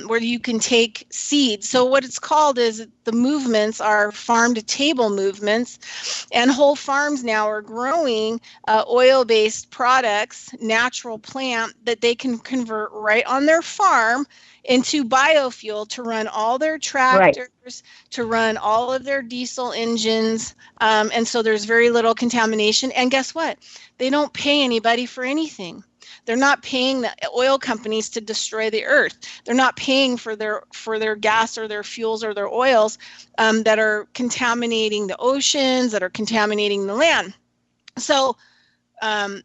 where you can take seeds. So what it's called is the movements are farm to table movements, and whole farms now are growing oil-based products, natural plant that they can convert right on their farm into biofuel to run all their tractors, to run all of their diesel engines. And so there's very little contamination. And guess what? They don't pay anybody for anything. They're not paying the oil companies to destroy the earth. They're not paying for their gas or their fuels or their oils that are contaminating the oceans, that are contaminating the land. So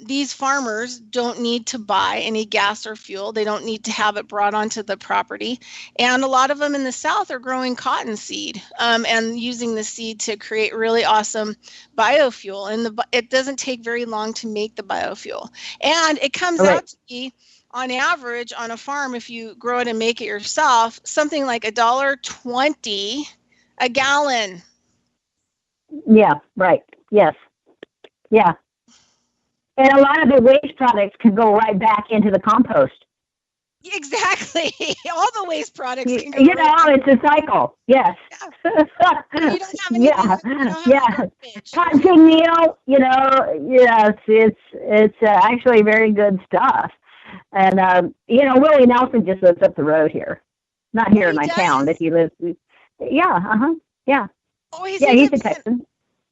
these farmers don't need to buy any gas or fuel. They don't need to have it brought onto the property. And a lot of them in the South are growing cottonseed and using the seed to create really awesome biofuel. And it doesn't take very long to make the biofuel. And it comes out to be, on average, on a farm, if you grow it and make it yourself, something like $1.20 a gallon. Yeah, right. Yes. Yeah. And a lot of the waste products can go right back into the compost. Exactly. All the waste products can go it's a cycle. Yes. Yeah. You don't have anything. Cottonseed meal, yes, it's actually very good stuff. And, Willie Nelson just lives up the road here. Not here in my town, but he lives. Yeah. Oh, he's in Texas.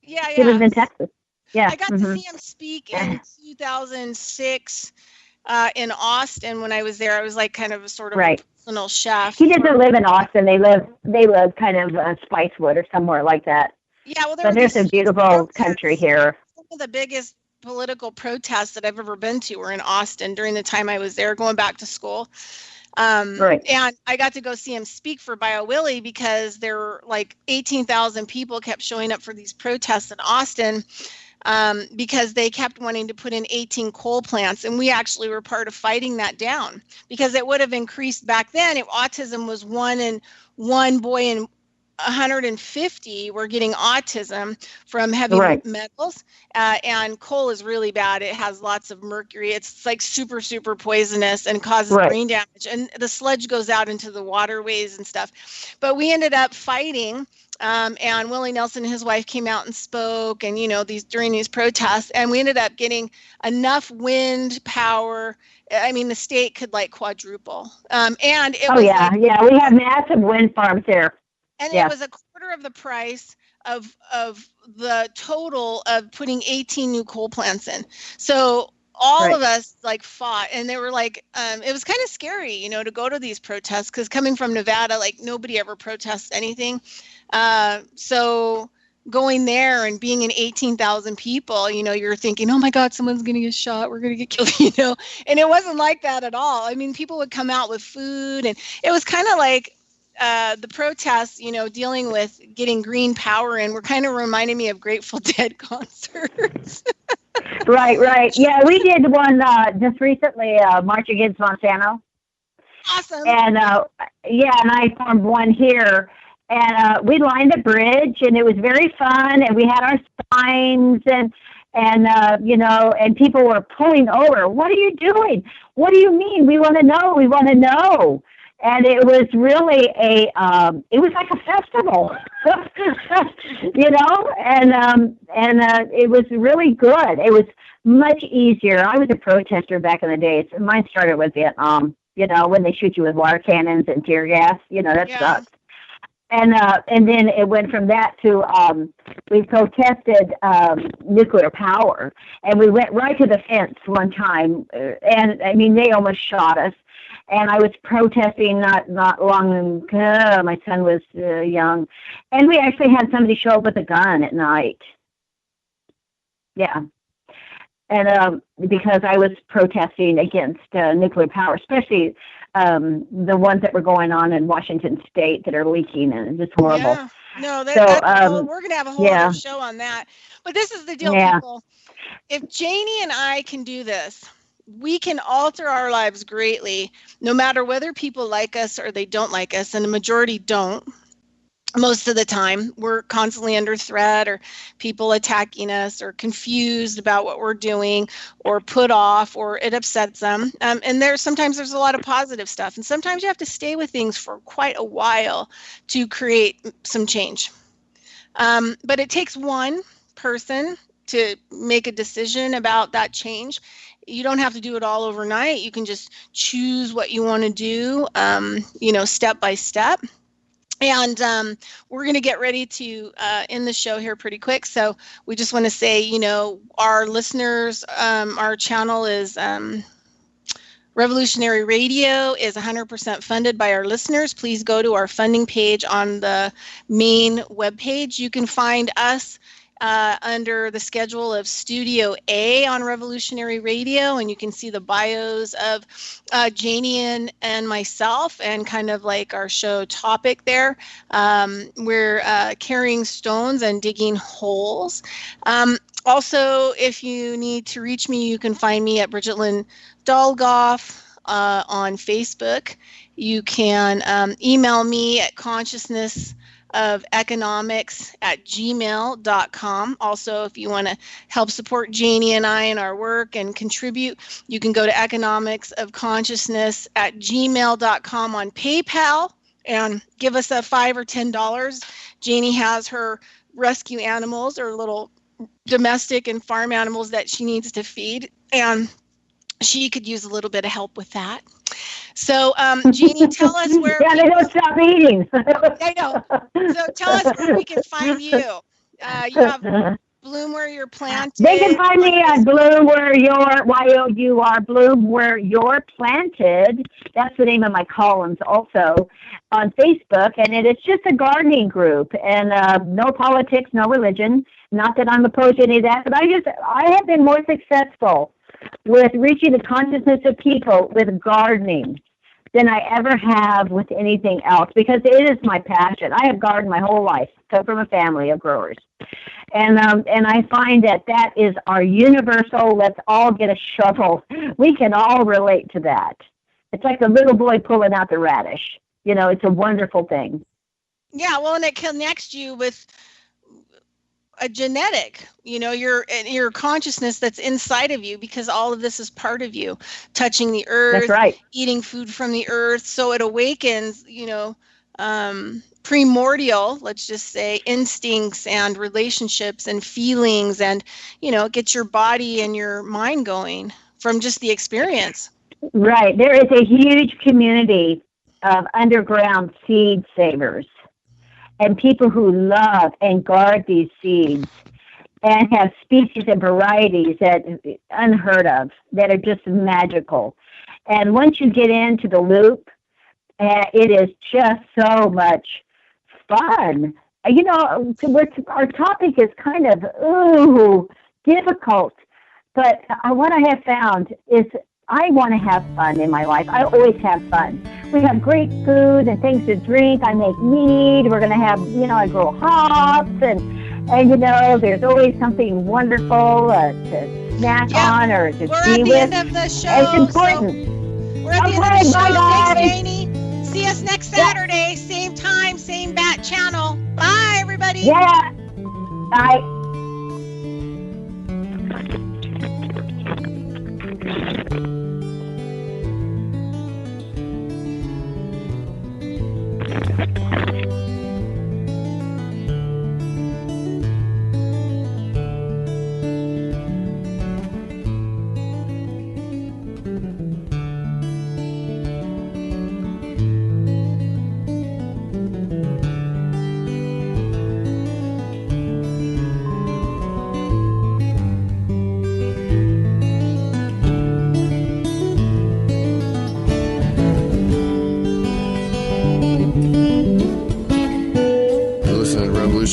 Yeah. He lives in Texas. Yeah. I got to see him speak in 2006 in Austin. When I was there, I was like kind of a sort of a personal chef. He doesn't live in Austin. They live kind of Spicewood or somewhere like that. Yeah, well, there's a beautiful country here. Some of the biggest political protests that I've ever been to were in Austin during the time I was there, going back to school. And I got to go see him speak for Bio Willie because there were like 18,000 people kept showing up for these protests in Austin because they kept wanting to put in 18 coal plants. And we actually were part of fighting that down because it would have increased back then. If autism was one boy in 150 were getting autism from heavy metals, and coal is really bad. It has lots of mercury. It's like super, super poisonous and causes brain damage. And the sludge goes out into the waterways and stuff. But we ended up fighting, and Willie Nelson and his wife came out and spoke, and during these protests, and we ended up getting enough wind power. I mean, the state could like quadruple. And it was we have massive wind farms here. And it was a quarter of the price of the total of putting 18 new coal plants in. So all of us like fought, and they were like, it was kind of scary, to go to these protests because coming from Nevada, like nobody ever protests anything. So going there and being in 18,000 people, you're thinking, oh my God, someone's going to get shot. We're going to get killed, and it wasn't like that at all. I mean, people would come out with food, and it was kind of like, the protests, dealing with getting green power in, were kind of reminding me of Grateful Dead concerts. Right. Yeah, we did one just recently, March Against Monsanto. Awesome. And and I formed one here, and we lined the bridge, and it was very fun, and we had our signs, and people were pulling over. What are you doing? What do you mean? We want to know. We want to know. And it was really it was like a festival, and it was really good. It was much easier. I was a protester back in the days. Mine started with Vietnam, when they shoot you with water cannons and tear gas, that sucks. And then it went from that to we protested nuclear power, and we went right to the fence one time, and I mean they almost shot us. And I was protesting not long ago. My son was young, and we actually had somebody show up with a gun at night. Yeah, and because I was protesting against nuclear power, especially the ones that were going on in Washington State that are leaking, and it's just horrible. Yeah. No, we're going to have a whole other show on that. But this is the deal, people. If Janie and I can do this, we can alter our lives greatly, no matter whether people like us or they don't like us, and the majority don't. Most of the time, we're constantly under threat, or people attacking us, or confused about what we're doing, or put off, or it upsets them. And sometimes there's a lot of positive stuff, and sometimes you have to stay with things for quite a while to create some change. But it takes one person to make a decision about that change. You don't have to do it all overnight. You can just choose what you want to do, step by step. And we're going to get ready to end the show here pretty quick. So we just want to say, our listeners, our channel is Revolutionary Radio is 100% funded by our listeners. Please go to our funding page on the main webpage. You can find us under the schedule of Studio A on Revolutionary Radio, and you can see the bios of Janie and myself, and kind of like our show topic there. We're carrying stones and digging holes. Also, if you need to reach me, you can find me at Bridgette Lynn Dolgoff on Facebook. You can email me at consciousness of economics@gmail.com. Also, if you want to help support Janie and I in our work and contribute, you can go to economicsofconsciousness@gmail.com on PayPal and give us a $5 or $10. Janie has her rescue animals or little domestic and farm animals that she needs to feed, and she could use a little bit of help with that. So, Jeannie, tell us where... Yeah, they don't stop eating. I know. So tell us where we can find you. You have Bloom Where You're Planted. They can find me on Bloom Where You're, Y-O-U-R, Bloom Where You're Planted. That's the name of my columns also on Facebook. And it's just a gardening group. And no politics, no religion. Not that I'm opposed to any of that, but I have been more successful with reaching the consciousness of people with gardening than I ever have with anything else, because it is my passion. I have gardened my whole life, come from a family of growers. And I find that is our universal, let's all get a shovel. We can all relate to that. It's like a little boy pulling out the radish. You know, it's a wonderful thing. Yeah, well, and it connects you with a genetic, you know, your consciousness that's inside of you, because all of this is part of you, touching the earth, that's right, eating food from the earth. So it awakens, you know, primordial, let's just say, instincts and relationships and feelings, and, you know, get your body and your mind going from just the experience. Right. There is a huge community of underground seed savers and people who love and guard these seeds and have species and varieties that unheard of, that are just magical. And once you get into the loop, it is just so much fun. You know, our topic is kind of, difficult. But what I have found is I want to have fun in my life. I always have fun. We have great food and things to drink. I make mead. We're going to have, you know, I grow hops. And you know, there's always something wonderful to snack on or to be with. We're at the end of the show. It's important. So we're at the end of the show. Thanks, Janie. See us next Saturday. Same time, same bat channel. Bye, everybody. Yeah. Bye.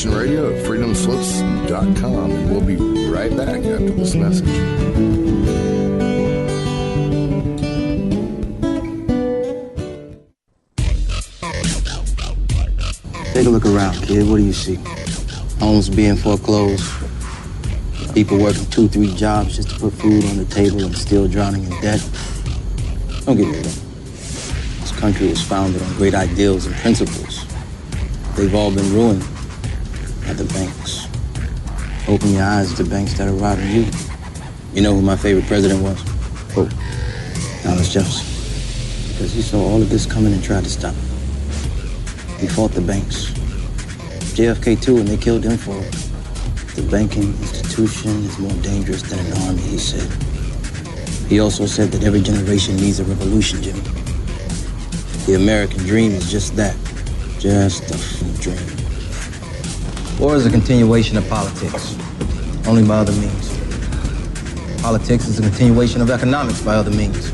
Radio at freedomslips.com, and we'll be right back after this message. Take a look around, kid. What do you see? Homes being foreclosed, people working 2-3 jobs just to put food on the table and still drowning in debt. Don't get me wrong. This country was founded on great ideals and principles. They've all been ruined at the banks. Open your eyes to banks that are robbing you. You know who my favorite president was? Who? Thomas Jefferson. Because he saw all of this coming and tried to stop it. He fought the banks. JFK too, and they killed him for it. The banking institution is more dangerous than an army, he said. He also said that every generation needs a revolution, Jimmy. The American dream is just that. Just a dream. War is a continuation of politics, only by other means. Politics is a continuation of economics by other means.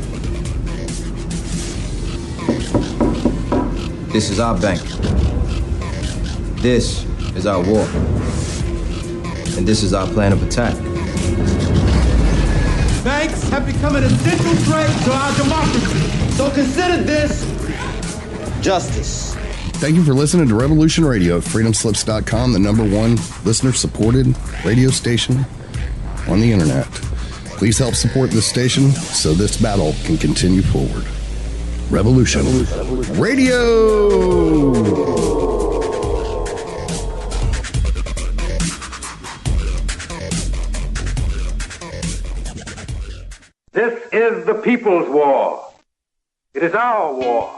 This is our bank. This is our war. And this is our plan of attack. Banks have become an essential threat to our democracy. So consider this justice. Thank you for listening to Revolution Radio at freedomslips.com, the #1 listener-supported radio station on the internet. Please help support this station so this battle can continue forward. Revolution Radio! This is the people's war. It is our war.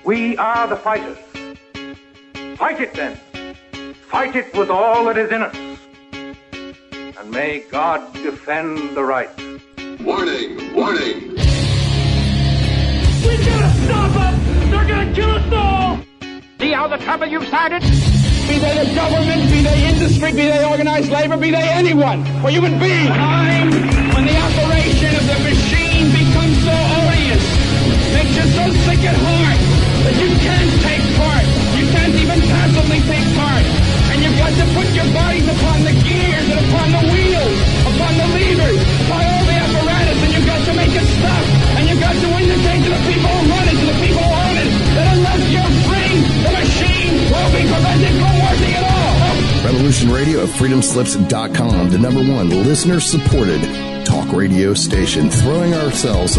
We are the fighters. Fight it then. Fight it with all that is in us. And may God defend the right. Warning! Warning! We gotta stop them! They're gonna kill us all! See how the trouble you've started? Be they the government, be they industry, be they organized labor, be they anyone, or human beings. Time when the operation of the machine becomes so odious, makes you so sick at heart that you can't take part. You can't even passively take part. And you've got to put your bodies upon the gears and upon the wheels, upon the levers, upon all the apparatus, and you've got to make it stop. And you've got to indicate to the people who run it, to the people who own it, that unless you're free, the machine will be prevented from working at all. Revolution Radio at freedomslips.com, the #1 listener-supported talk radio station, throwing ourselves